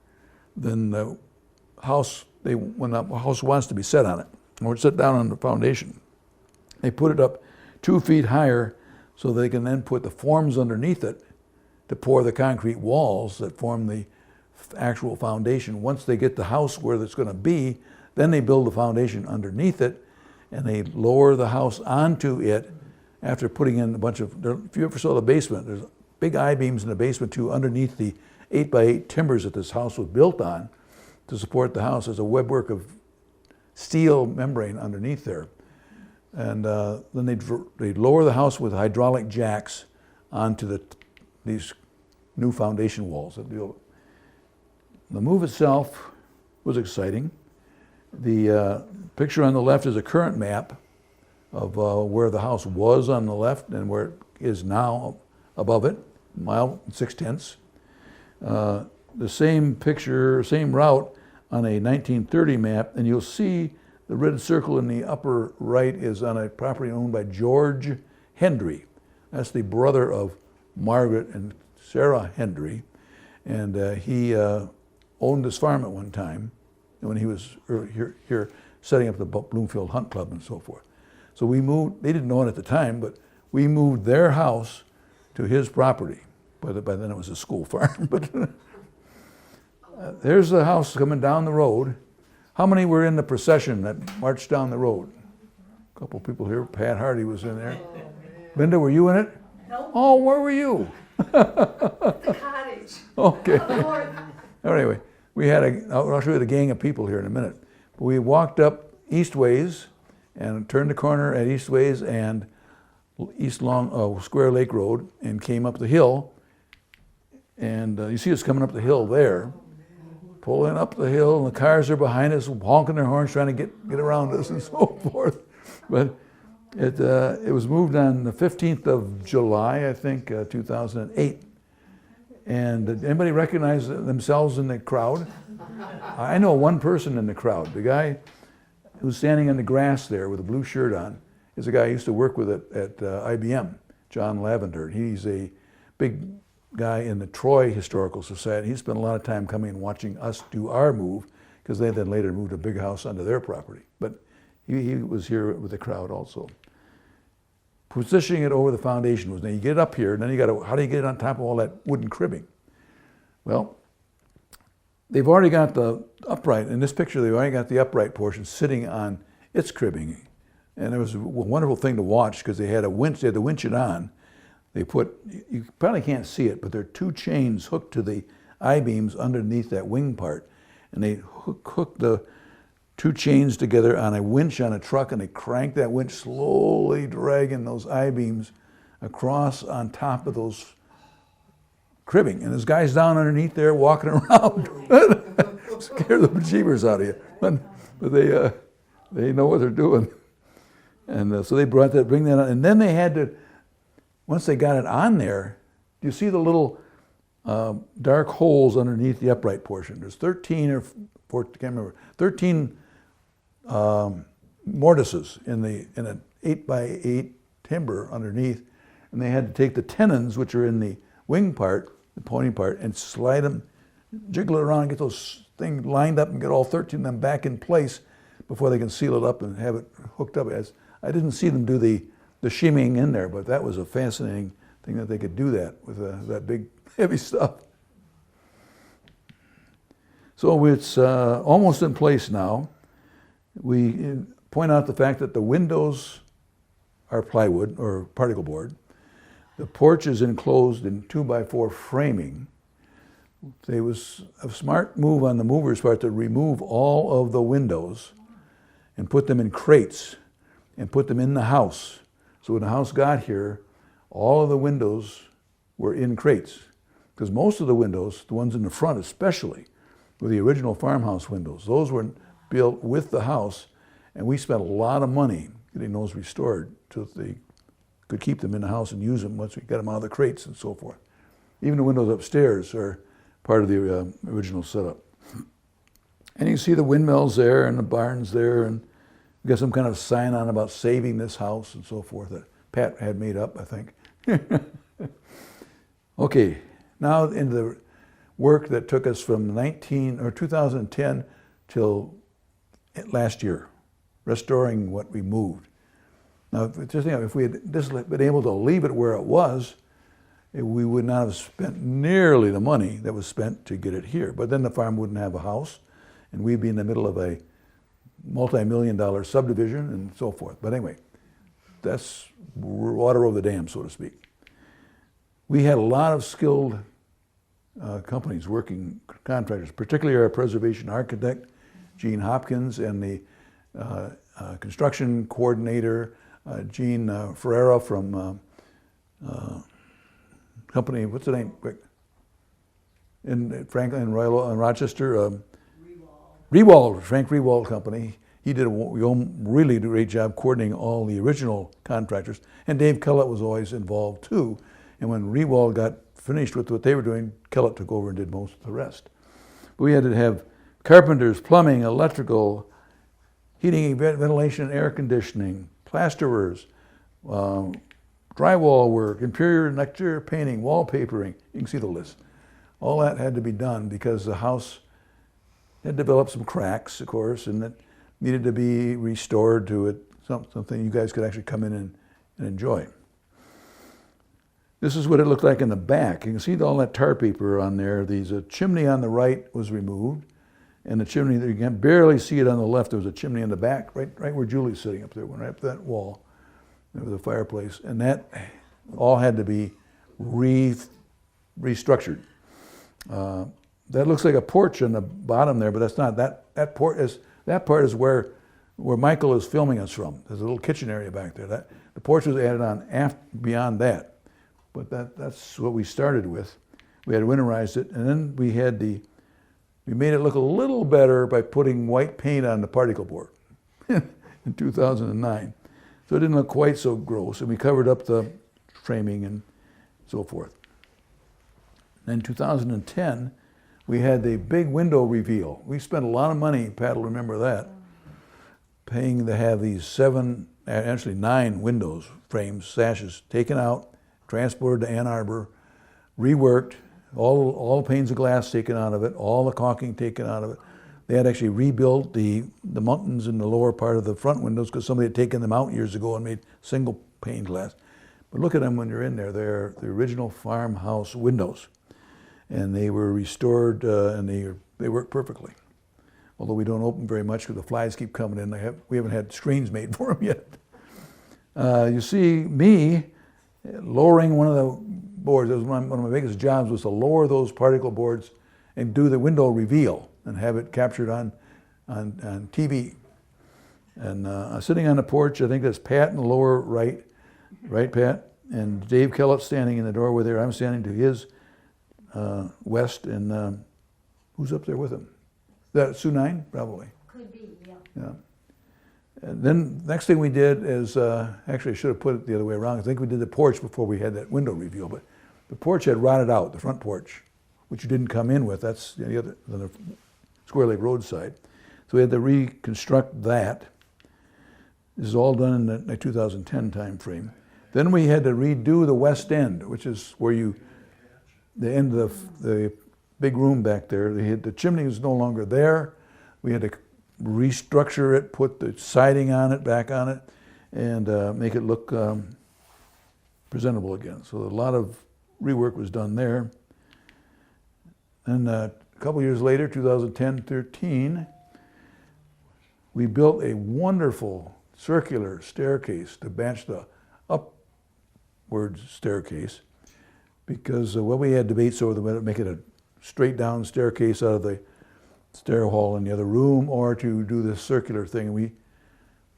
than the house when the house wants to be set on it, or set down on the foundation. They put it up 2 feet higher so they can then put the forms underneath it to pour the concrete walls that form the actual foundation. Once they get the house where it's going to be, then they build the foundation underneath it, and they lower the house onto it after putting in a bunch of, if you ever saw the basement, there's big I-beams in the basement too, underneath the 8x8 timbers that this house was built on to support the house. There's a webwork of steel membrane underneath there. And then they'd lower the house with hydraulic jacks onto these new foundation walls. The move itself was exciting. The picture on the left is a current map of where the house was on the left and where it is now above it, 1 mile and 6/10. The same picture, same route on a 1930 map, and you'll see the red circle in the upper right is on a property owned by George Hendry. That's the brother of Margaret and Sarah Hendry, and he owned this farm at one time when he was here setting up the Bloomfield Hunt Club and so forth. So we moved, they didn't know it at the time, but we moved their house to his property. By then it was a school farm. But there's the house coming down the road. How many were in the procession that marched down the road? A couple people here. Pat Hardy was in there. Linda, were you in it? No. Oh, where were you? The cottage. Okay. Up north. Anyway, I'll show you the gang of people here in a minute. But we walked up eastways and turned the corner at Eastways and East Long Square Lake Road and came up the hill. And you see us coming up the hill there, pulling up the hill, and the cars are behind us, honking their horns, trying to get around us and so forth. But it was moved on the 15th of July, I think, 2008. And did anybody recognize themselves in the crowd? I know one person in the crowd. The guy who's standing in the grass there with a blue shirt on is a guy I used to work with at IBM, John Lavender. He's a big guy in the Troy Historical Society. He spent a lot of time coming and watching us do our move, because they then later moved a big house onto their property. But he was here with the crowd also. Positioning it over the foundation was, now you get it up here, and then how do you get it on top of all that wooden cribbing? Well, they've already got the upright, in this picture they've already got the upright portion sitting on its cribbing. And it was a wonderful thing to watch, because they had to winch it on. They put, you probably can't see it, but there are two chains hooked to the I-beams underneath that wing part. And they hooked the two chains together on a winch on a truck, and they cranked that winch, slowly dragging those I-beams across on top of those cribbing. And there's guys down underneath there walking around. Scare the bejeebers out of you. But they know what they're doing. And so they bring that on. And then they had to, once they got it on there, do you see the little dark holes underneath the upright portion? There's 13 or 14, I can't remember, 13 mortises in an 8x8 timber underneath. And they had to take the tenons, which are in the wing part, the pointing part, and slide them, jiggle it around, and get those things lined up and get all 13 of them back in place before they can seal it up and have it hooked up. I didn't see them do the shimmying in there, but that was a fascinating thing that they could do that with that big, heavy stuff. So it's almost in place now. We point out the fact that the windows are plywood or particle board. The porch is enclosed in 2x4 framing. There was a smart move on the movers' part to remove all of the windows and put them in crates and put them in the house. So when the house got here, all of the windows were in crates. Because most of the windows, the ones in the front especially, were the original farmhouse windows. Those were built with the house, and we spent a lot of money getting those restored so that they could keep them in the house and use them once we got them out of the crates and so forth. Even the windows upstairs are part of the original setup. And you can see the windmills there and the barns there, and we got some kind of sign on about saving this house and so forth that Pat had made up, I think. Okay, now into the work that took us from 2010 till last year, restoring what we moved. Now, just think, if we had just been able to leave it where it was, we would not have spent nearly the money that was spent to get it here. But then the farm wouldn't have a house, and we'd be in the middle of a multi-million-dollar subdivision and so forth. But anyway, that's water over the dam, so to speak. We had a lot of skilled companies working, contractors, particularly our preservation architect, Gene Hopkins, and the construction coordinator, Gene Ferreira from company, what's the name? In Franklin and Rochester, Rewald, Frank Rewald Company. He did a really great job coordinating all the original contractors, and Dave Kellett was always involved too. And when Rewald got finished with what they were doing, Kellett took over and did most of the rest. But we had to have carpenters, plumbing, electrical, heating, ventilation, and air conditioning, plasterers, drywall work, interior and exterior painting, wallpapering. You can see the list. All that had to be done because the house had developed some cracks, of course, and it needed to be restored to it, something you guys could actually come in and enjoy. This is what it looked like in the back. You can see all that tar paper on there. There's a chimney on the right was removed, and the chimney, you can barely see it on the left. There was a chimney in the back, right where Julie's sitting up there, went right up that wall. There was a fireplace, and that all had to be restructured. That looks like a porch on the bottom there, but that's not. That part is where where Michael is filming us from. There's a little kitchen area back there. The porch was added on beyond that. But that's what we started with. We had winterized it, and then we made it look a little better by putting white paint on the particle board in 2009. So it didn't look quite so gross, and we covered up the framing and so forth. In 2010, we had the big window reveal. We spent a lot of money, Pat will remember that, paying to have these 9 windows, frames, sashes taken out, transported to Ann Arbor, reworked, all the panes of glass taken out of it, all the caulking taken out of it. They had actually rebuilt the mountains in the lower part of the front windows because somebody had taken them out years ago and made single pane glass. But look at them when you're in there. They're the original farmhouse windows. And they were restored and they work perfectly. Although we don't open very much because the flies keep coming in. We haven't had screens made for them yet. You see me lowering one of the boards. That was one of my biggest jobs, was to lower those particle boards and do the window reveal and have it captured on TV. And sitting on the porch, I think that's Pat in the lower right, Pat? And Dave Kellett standing in the doorway there. I'm standing to his west, and who's up there with him? Is that Sue Nine? Probably. Could be, yeah. Yeah. And then next thing we did is, actually I should have put it the other way around. I think we did the porch before we had that window reveal, but the porch had rotted out, the front porch, which you didn't come in with. That's the Square Lake Road side. So we had to reconstruct that. This is all done in the 2010 time frame. Then we had to redo the west end, which is where the end of the big room back there. The chimney was no longer there. We had to restructure it, put the siding on it, back on it, and make it look presentable again. So a lot of rework was done there. And a couple years later, 2010-13, we built a wonderful circular staircase to match the upward staircase, because we had debates over whether to make it a straight down staircase out of the stair hall in the other room or to do this circular thing. And we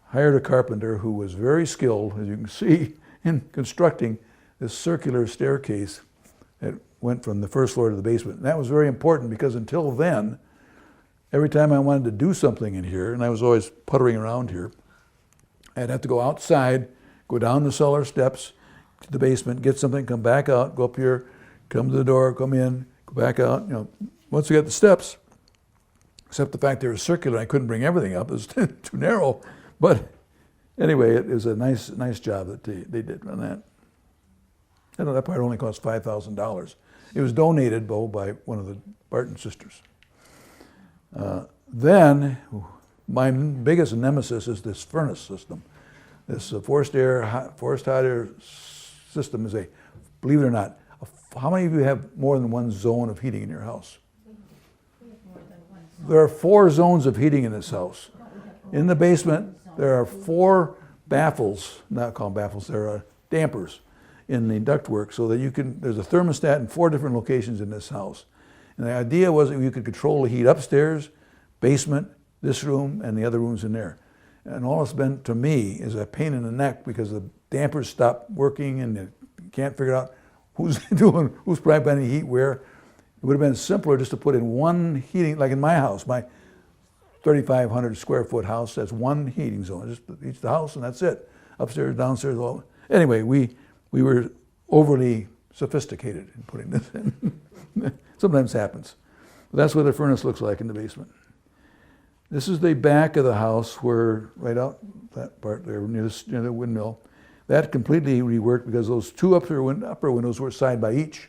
hired a carpenter who was very skilled, as you can see, in constructing this circular staircase that went from the first floor to the basement. And that was very important because until then, every time I wanted to do something in here, and I was always puttering around here, I'd have to go outside, go down the cellar steps to the basement, get something, come back out, go up here, come to the door, come in, go back out. Once we got the steps, except the fact they were circular, I couldn't bring everything up. It was too narrow. But anyway, it was a nice job that they did on that. I know that part only cost $5,000. It was donated, by one of the Barton sisters. Then, my biggest nemesis is this furnace system. This forced hot air system is believe it or not, how many of you have more than one zone of heating in your house? There are 4 zones of heating in this house. In the basement, there are 4 baffles, not called baffles, there are dampers in the ductwork, so that there's a thermostat in 4 different locations in this house. And the idea was that you could control the heat upstairs, basement, this room, and the other rooms in there. And all it's been to me is a pain in the neck because the dampers stop working and you can't figure out who's providing heat where. It would have been simpler just to put in one heating, like in my house, my 3,500 square foot house, that's one heating zone, just each the house and that's it. Upstairs, downstairs, all. Anyway, we were overly sophisticated in putting this in. Sometimes happens. But that's what the furnace looks like in the basement. This is the back of the house where, right out that part there, near the windmill. That completely reworked because those 2 upper windows were side by each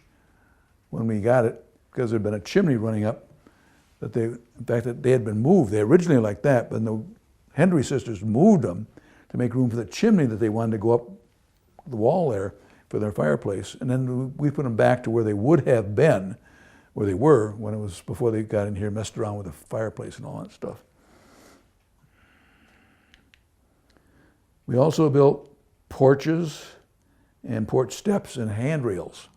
when we got it, because there had been a chimney running up that in fact, they had been moved. They originally were like that, but the Hendry sisters moved them to make room for the chimney that they wanted to go up the wall there for their fireplace. And then we put them back to where they would have been, where they were when it was before they got in here and messed around with the fireplace and all that stuff. We also built porches and porch steps and handrails.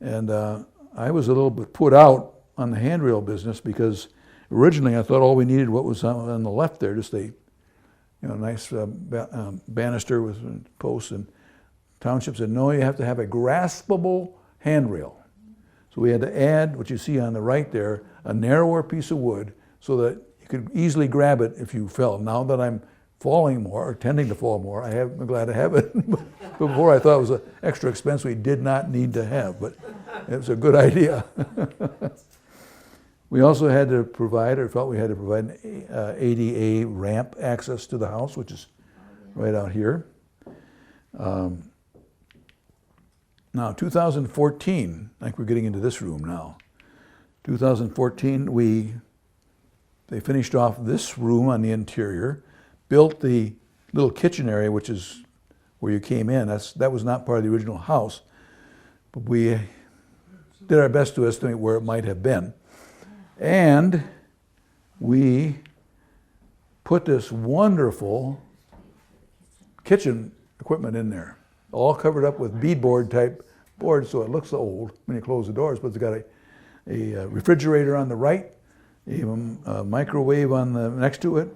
And I was a little bit put out on the handrail business because originally I thought all we needed what was on the left there, just a nice banister with posts, and township said, no, you have to have a graspable handrail. So we had to add, what you see on the right there, a narrower piece of wood so that you could easily grab it if you fell. Now that I'm falling more, or tending to fall more, I'm glad to have it. But before I thought it was an extra expense we did not need to have, but it was a good idea. We also had to provide, or felt we had to provide, an ADA ramp access to the house, which is right out here. Now, 2014, I think we're getting into this room now. 2014, they finished off this room on the interior, built the little kitchen area, which is where you came in. That was not part of the original house, but we did our best to estimate where it might have been. And we put this wonderful kitchen equipment in there, all covered up with beadboard type boards, so it looks old when you close the doors, but it's got a refrigerator on the right, a microwave on the next to it,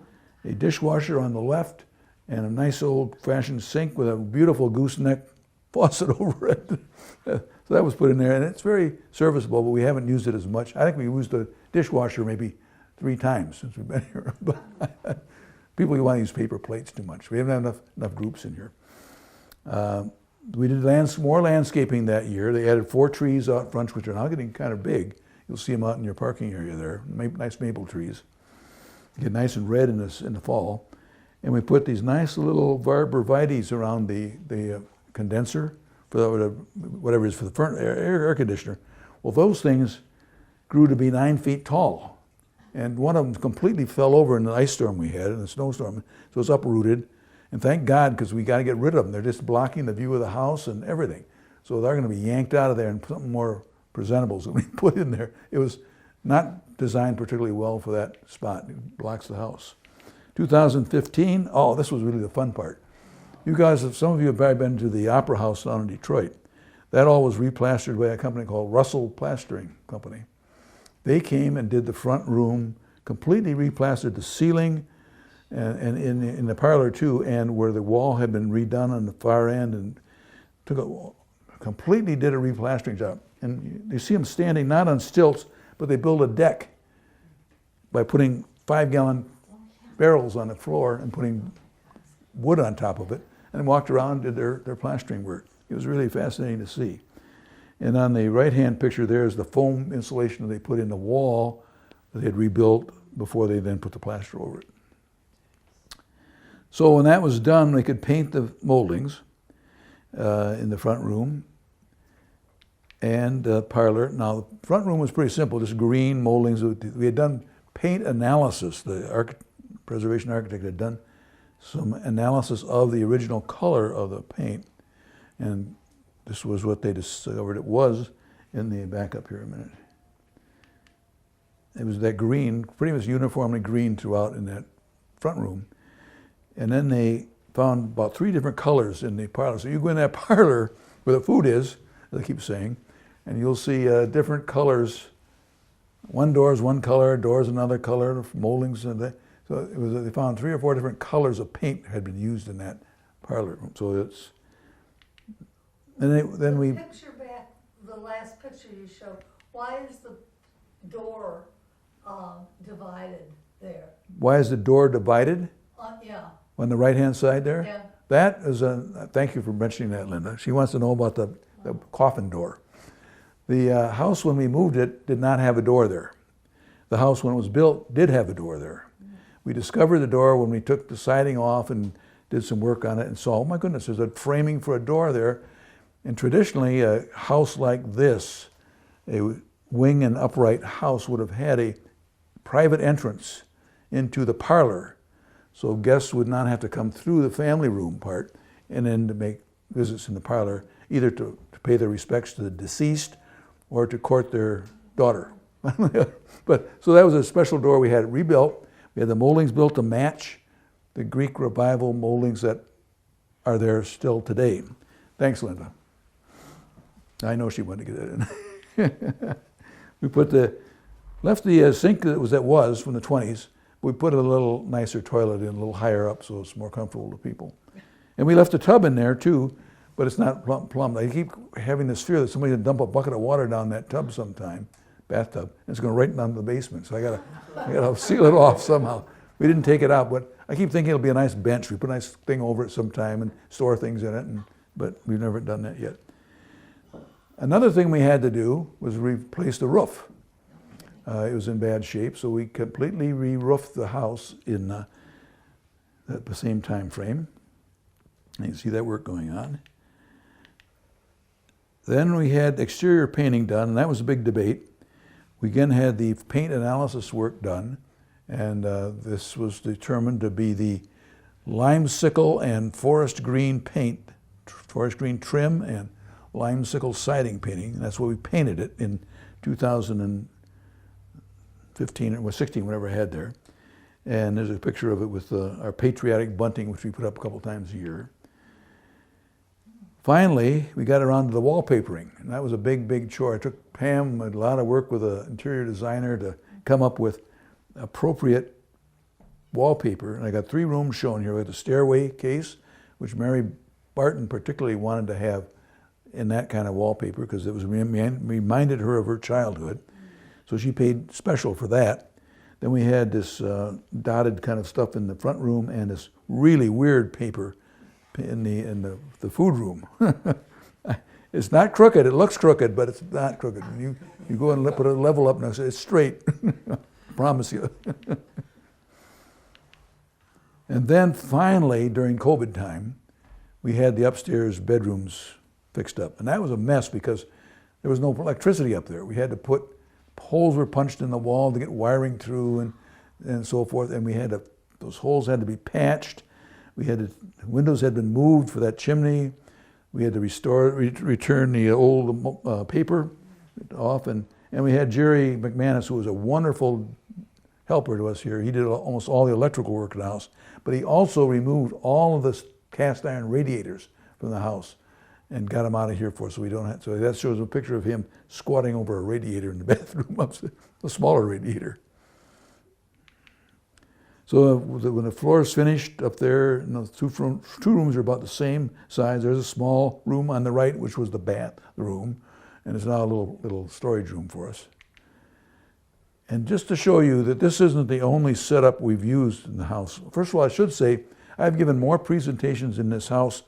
a dishwasher on the left, and a nice old-fashioned sink with a beautiful gooseneck faucet over it. So that was put in there, and it's very serviceable, but we haven't used it as much. I think we used the dishwasher maybe 3 times since we've been here. People want to use paper plates too much. We haven't had enough groups in here. We did more landscaping that year. They added 4 trees out front, which are now getting kind of big. You'll see them out in your parking area there, nice maple trees. They get nice and red in the fall. And we put these nice little arborvitaes around the condenser, for whatever it is for the air conditioner. Well, those things grew to be 9 feet tall. And one of them completely fell over in the ice storm we had, in the snowstorm. So it's uprooted. And thank God, because we got to get rid of them. They're just blocking the view of the house and everything. So they're going to be yanked out of there, and something more presentable is going to be put in there. It was not designed particularly well for that spot. It blocks the house. 2015, this was really the fun part. You guys, some of you have probably been to the Opera House down in Detroit. That all was replastered by a company called Russell Plastering Company. They came and did the front room, completely replastered the ceiling, and in the parlor too, and where the wall had been redone on the far end, and completely did a replastering job. And you see them standing not on stilts, but they build a deck by putting 5-gallon barrels on the floor and putting wood on top of it, and walked around and did their plastering work. It was really fascinating to see. And on the right-hand picture there is the foam insulation that they put in the wall that they had rebuilt before they then put the plaster over it. So when that was done, they could paint the moldings in the front room and the parlor. Now, the front room was pretty simple, just green moldings. We had done paint analysis. The preservation architect had done some analysis of the original color of the paint, and this was what they discovered it was in the back up here a minute. It was that green, pretty much uniformly green throughout in that front room. And then they found about 3 different colors in the parlor. So you go in that parlor where the food is, as I keep saying, and you'll see different colors. One door is one color, doors another color, moldings and that. So they found 3 or 4 different colors of paint had been used in that parlor room. So it's, and then we picture back, the last picture you showed, why is the door divided there? Why is the door divided? Yeah. On the right-hand side there? Yeah. That is thank you for mentioning that, Linda. She wants to know about the coffin door. The house, when we moved it, did not have a door there. The house, when it was built, did have a door there. We discovered the door when we took the siding off and did some work on it and saw, oh my goodness, there's a framing for a door there. And traditionally, a house like this, a wing and upright house, would have had a private entrance into the parlor. So guests would not have to come through the family room part and then to make visits in the parlor, either to pay their respects to the deceased or to court their daughter. But so that was a special door. We had it rebuilt. We had the moldings built to match the Greek Revival moldings that are there still today. Thanks, Linda. I know she wanted to get that in. We left the sink that was from the 20s, We put a little nicer toilet in, a little higher up, so it's more comfortable to people. And we left a tub in there too, but it's not plumbed. I keep having this fear that somebody's gonna dump a bucket of water down that tub sometime, bathtub, and it's gonna right down to the basement. So I gotta seal it off somehow. We didn't take it out, but I keep thinking it'll be a nice bench. We put a nice thing over it sometime and store things in it, but we've never done that yet. Another thing we had to do was replace the roof. It was in bad shape, so we completely re-roofed the house in at the same time frame. You can see that work going on. Then we had exterior painting done, and that was a big debate. We again had the paint analysis work done, and this was determined to be the limesicle and forest green paint, forest green trim and limesicle siding painting. And that's what we painted it in 2015 or 16, whatever I had there. And there's a picture of it with our patriotic bunting, which we put up a couple times a year. Finally, we got around to the wallpapering, and that was a big, big chore. I took Pam a lot of work with an interior designer to come up with appropriate wallpaper. And I got 3 rooms shown here. We had the stairway case, which Mary Barton particularly wanted to have in that kind of wallpaper because it was reminded her of her childhood. So she paid special for that. Then we had this dotted kind of stuff in the front room and this really weird paper in the food room. It's not crooked. It looks crooked, but it's not crooked. You go and put a level up and it's straight. I promise you. And then finally, during COVID time, we had the upstairs bedrooms fixed up. And that was a mess because there was no electricity up there. We had to put, holes were punched in the wall to get wiring through and so forth. And we had to, those holes had to be patched. Windows had been moved for that chimney. We had to return the old paper off. And we had Jerry McManus, who was a wonderful helper to us here. He did almost all the electrical work in the house. But he also removed all of the cast iron radiators from the house and got them out of here for us so we don't have, so that shows a picture of him squatting over a radiator in the bathroom, a smaller radiator. So when the floor is finished up there, the two rooms are about the same size. There's a small room on the right, which was the room, and it's now a little storage room for us. And just to show you that this isn't the only setup we've used in the house. First of all, I should say, I've given more presentations in this house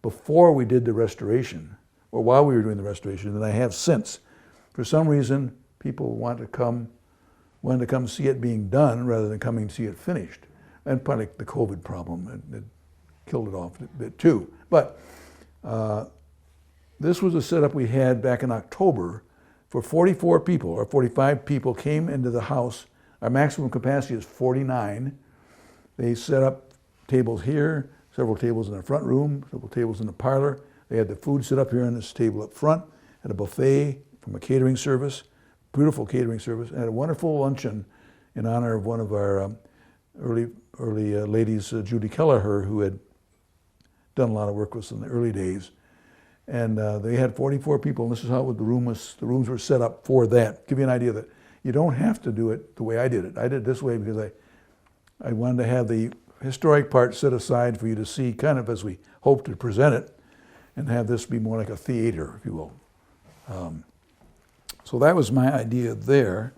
before we did the restoration, or while we were doing the restoration, than I have since. For some reason, people wanted to come see it being done rather than coming to see it finished. And probably the COVID problem, it killed it off a bit too. But this was a setup we had back in October for 44 people, or 45 people came into the house. Our maximum capacity is 49. They set up tables here, several tables in the front room, several tables in the parlor. They had the food set up here on this table up front, had a buffet from a catering service, beautiful catering service, and had a wonderful luncheon in honor of one of our early ladies, Judy Kelleher, who had done a lot of work with us in the early days. And they had 44 people, and this is how the rooms were set up for that. Give you an idea that you don't have to do it the way I did it. I did it this way because I wanted to have the historic part set aside for you to see kind of as we hope to present it, and have this be more like a theater, if you will. So that was my idea there.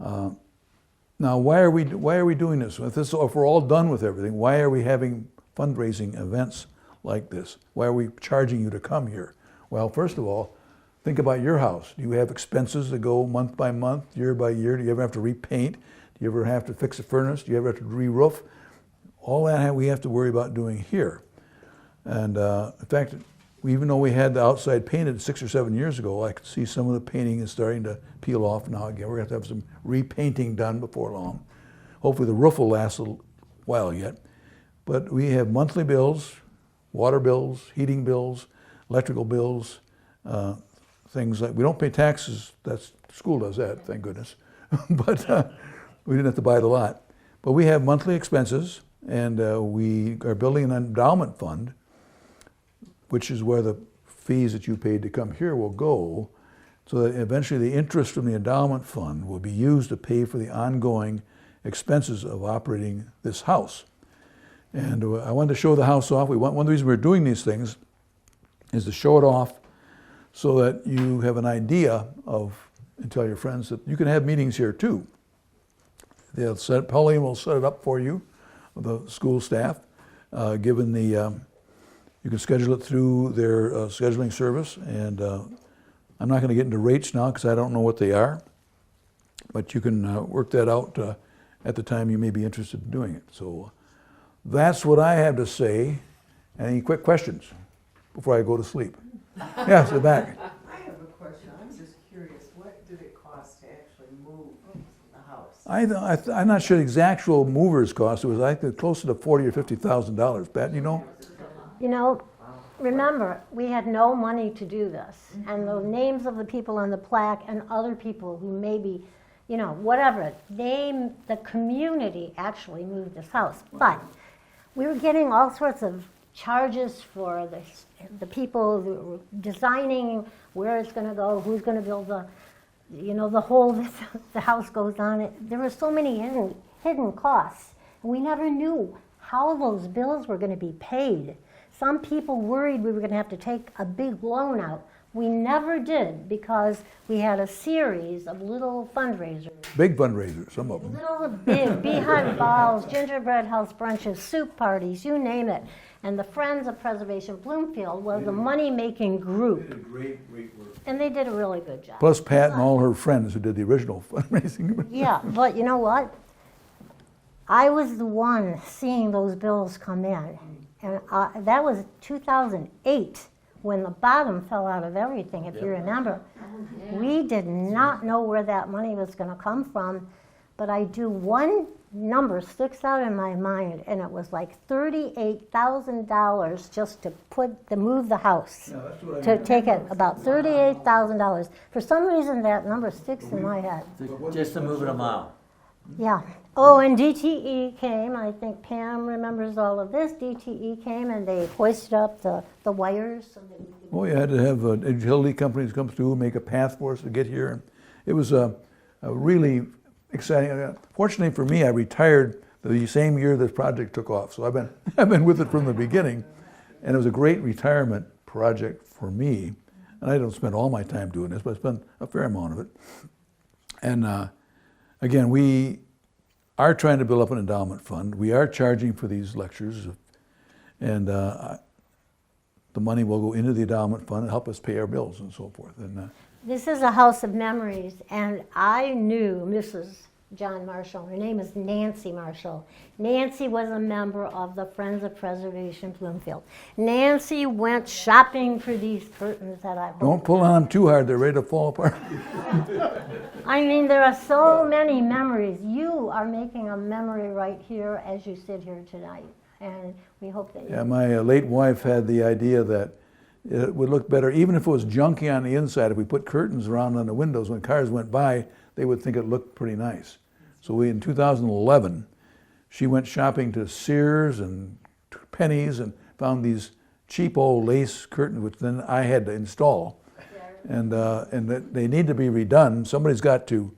Now, why are we doing this? If we're all done with everything, why are we having fundraising events like this? Why are we charging you to come here? Well, first of all, think about your house. Do you have expenses that go month by month, year by year? Do you ever have to repaint? Do you ever have to fix a furnace? Do you ever have to re-roof? All that we have to worry about doing here. And in fact, even though we had the outside painted 6 or 7 years ago, I could see some of the painting is starting to peel off now again. We're going to have some repainting done before long. Hopefully the roof will last a while yet. But we have monthly bills, water bills, heating bills, electrical bills, things like, we don't pay taxes, school does that, thank goodness. But we didn't have to buy it a lot. But we have monthly expenses, and we are building an endowment fund, which is where the fees that you paid to come here will go, so that eventually the interest from the endowment fund will be used to pay for the ongoing expenses of operating this house. And I wanted to show the house off. One of the reasons we're doing these things is to show it off so that you have an idea of, and tell your friends that you can have meetings here too. Pauline will set it up for you, the school staff, given the, you can schedule it through their scheduling service, and I'm not going to get into rates now because I don't know what they are, but you can work that out at the time you may be interested in doing it. So that's what I have to say. Any quick questions before I go to sleep? Yes, in the back. I have a question. I'm just curious. What did it cost to actually move the house? I'm not sure the exact movers cost. It was I think closer to $40,000 or $50,000. Pat, you know? You know, remember, we had no money to do this. And the names of the people on the plaque and other people who maybe, you know, whatever, the community actually moved this house. But we were getting all sorts of charges for the people who were designing where it's going to go, who's going to build the hole the house goes on it. There were so many hidden costs. And we never knew how those bills were going to be paid. Some people worried we were going to have to take a big loan out. We never did because we had a series of little fundraisers. Big fundraisers, some of them. Little, big, beehive balls, gingerbread house brunches, soup parties, you name it. And the Friends of Preservation Bloomfield was the money-making group. They did great work. And they did a really good job. Plus Pat and all her friends who did the original fundraising. Yeah, but you know what? I was the one seeing those bills come in. And that was 2008 when the bottom fell out of everything, if you remember. We did not know where that money was going to come from, but one number sticks out in my mind, and it was like $38,000 just to move the house. Yeah, that's what I to mean. take it, about $38,000. For some reason, that number sticks in my head. Just to move it a mile. Yeah. Oh, and DTE came. I think Pam remembers all of this. DTE came and they hoisted up the wires. So that we could... Oh, you had to have utility companies come through, make a path for us to get here. It was a really exciting. Fortunately for me, I retired the same year this project took off, so I've been with it from the beginning, and it was a great retirement project for me. And I don't spend all my time doing this, but I spend a fair amount of it. And again, we are trying to build up an endowment fund. We are charging for these lectures, and the money will go into the endowment fund and help us pay our bills and so forth. And This is a house of memories, and I knew Mrs. John Marshall. Her name is Nancy Marshall. Nancy was a member of the Friends of Preservation Bloomfield. Nancy went shopping for these curtains that I bought. don't pull on them too hard; they're ready to fall apart. I mean, there are so many memories. You are making a memory right here as you sit here tonight, and we hope that Yeah, my late wife had the idea that it would look better, even if it was junky on the inside, if we put curtains around on the windows when cars went by, they would think it looked pretty nice. So in 2011, she went shopping to Sears and Penny's and found these cheap old lace curtains, which then I had to install. And they need to be redone. Somebody's got to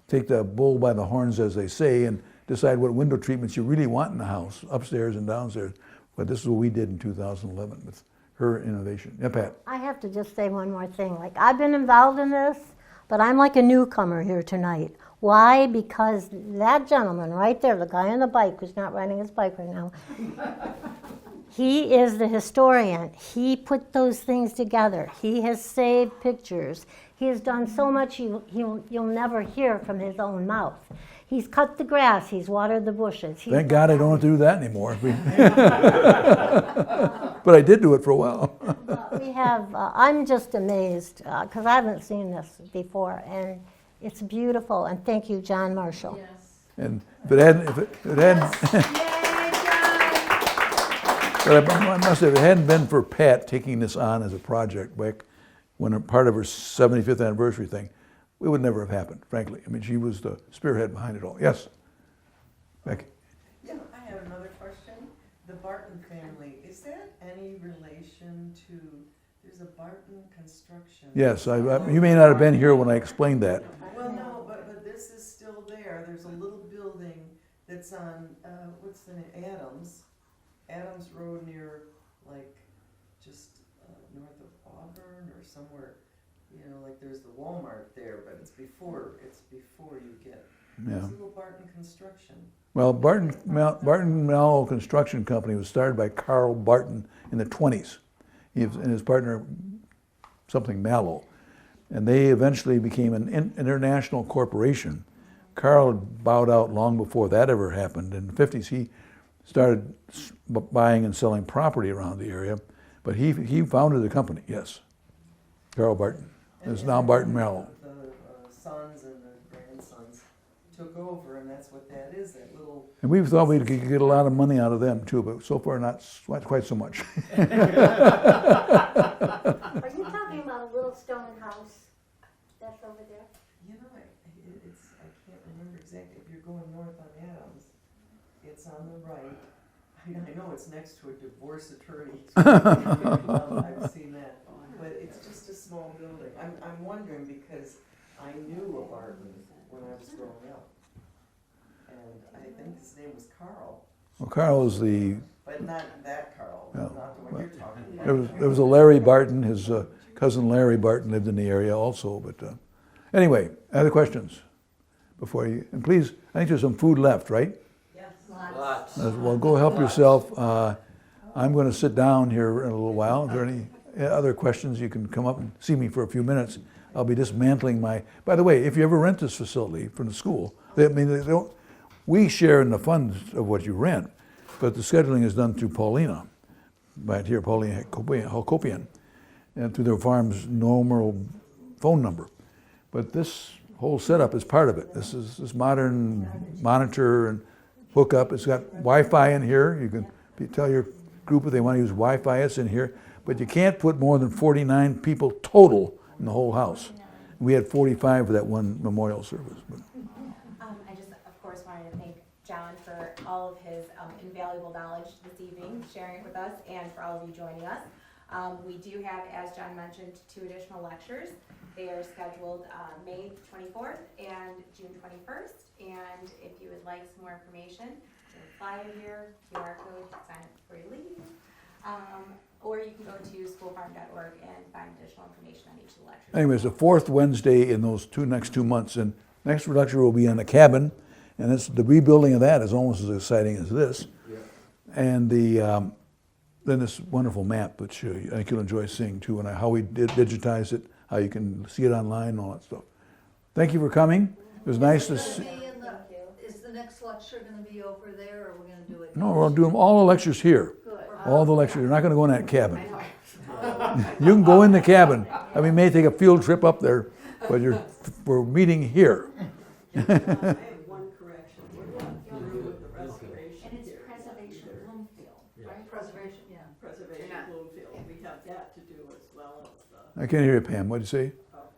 take the bull by the horns, as they say, and decide what window treatments you really want in the house, upstairs and downstairs. But this is what we did in 2011 with her innovation. Yeah, Pat. I have to just say one more thing. Like, I've been involved in this, but I'm like a newcomer here tonight. Why? Because that gentleman right there, the guy on the bike who's not riding his bike right now, he is the historian. He put those things together. He has saved pictures. He has done so much you'll never hear from his own mouth. He's cut the grass. He's watered the bushes. Thank God I don't have to do that anymore. But I did do it for a while. We have, I'm just amazed because I haven't seen this before, and it's beautiful. And thank you, John Marshall. Yes. And if it hadn't, but I must say, if it hadn't been for Pat taking this on as a project back when a part of her 75th anniversary thing, it would never have happened, frankly. I mean, she was the spearhead behind it all. Yes, Becky. Yeah, I have another question. The Barton family, is that any relation to, there's a Barton construction? Yes, you may not have been here when I explained that. Well, no, but this is still there. There's a little building it's on, what's the name, Adams Road near, like, just north of Auburn or somewhere, you know, like there's the Walmart there, but it's before you get, Yeah. it's a little Barton Construction. Well, Barton Mallow Construction Company was started by Carl Barton in the 20s. He and his partner, something Mallow. And they eventually became an international corporation. Carl had bowed out long before that ever happened. In the 50s, he started buying and selling property around the area. But he founded the company, yes. Carl Barton. It's now Barton Mallow. The sons and the grandsons took over, and that's what that is, that little. And we thought we could get a lot of money out of them too, but so far not quite so much. Are you talking about a little stone house that's over there? You know, I can't remember exactly, if you're going north on Adams, it's on the right. I know it's next to a divorce attorney. I've seen that, but it's just a small building. I'm wondering because I knew a Barton when I was growing up. And I think his name was Carl, Well, Carl is the, but not that Carl, No. not the one you're talking about. there was a Larry Barton, his cousin Larry Barton lived in the area also, but anyway, other questions before you, and please, I think there's some food left, right? Lots. Well, go help yourself. I'm going to sit down here in a little while. If there are any other questions, you can come up and see me for a few minutes. I'll be dismantling my, by the way, if you ever rent this facility from the school, we share in the funds of what you rent, but the scheduling is done through Paulina, right here, Paulina Hakopian, and through their farm's normal phone number. But this whole setup is part of it. This is this modern monitor and hookup. It's got Wi-Fi in here. You can tell your group if they want to use Wi-Fi, it's in here. But you can't put more than 49 people total in the whole house. We had 45 for that one memorial service. But I just, of course, wanted to thank John for all of his invaluable knowledge this evening, sharing it with us, and for all of you joining us. We do have, as John mentioned, 2 additional lectures. They are scheduled May 24th and June 21st. And if you would like some more information, there's a flyer here, QR code, sign up before you leave. Or you can go to schoolfarm.org and find additional information on each of the lectures. anyways, the 4th Wednesday in those next 2 months, and next lecture will be on the cabin, and the rebuilding of that is almost as exciting as this. Yeah. And then this wonderful map, which I think you'll enjoy seeing too, and how we did digitize it, how you can see it online, and all that stuff. Thank you for coming. It was nice to see. Is the next lecture gonna be over there, or we're gonna do it? No, we're doing all the lectures here. Good. All the lectures. You're not going to go in that cabin. You can go in the cabin. I mean, we may take a field trip up there, but we're meeting here. I have one correction, we're not through with the restoration And it's here. preservation Bloomfield, right? Preservation, yeah. Preservation Bloomfield, we have that to do as well as the, I can't hear you, Pam. What'd you say?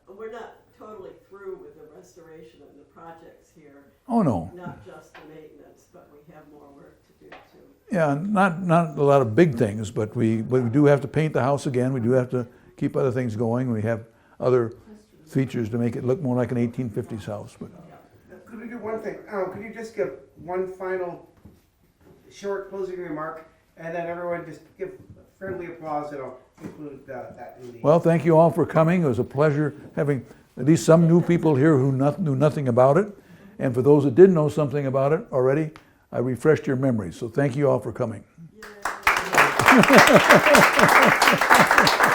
we're not totally through with the restoration of the projects here, Oh, no. not just the maintenance, but we have more work to do too. Yeah, not a lot of big things, but we do have to paint the house again. We do have to keep other things going. We have other features to make it look more like an 1850s house. But Could we do one thing? Could you just give one final short closing remark, and then everyone just give friendly applause, and I'll include that in the... well, thank you all for coming. It was a pleasure having at least some new people here who knew nothing about it. And for those that did know something about it already, I refreshed your memories. So thank you all for coming. Yay.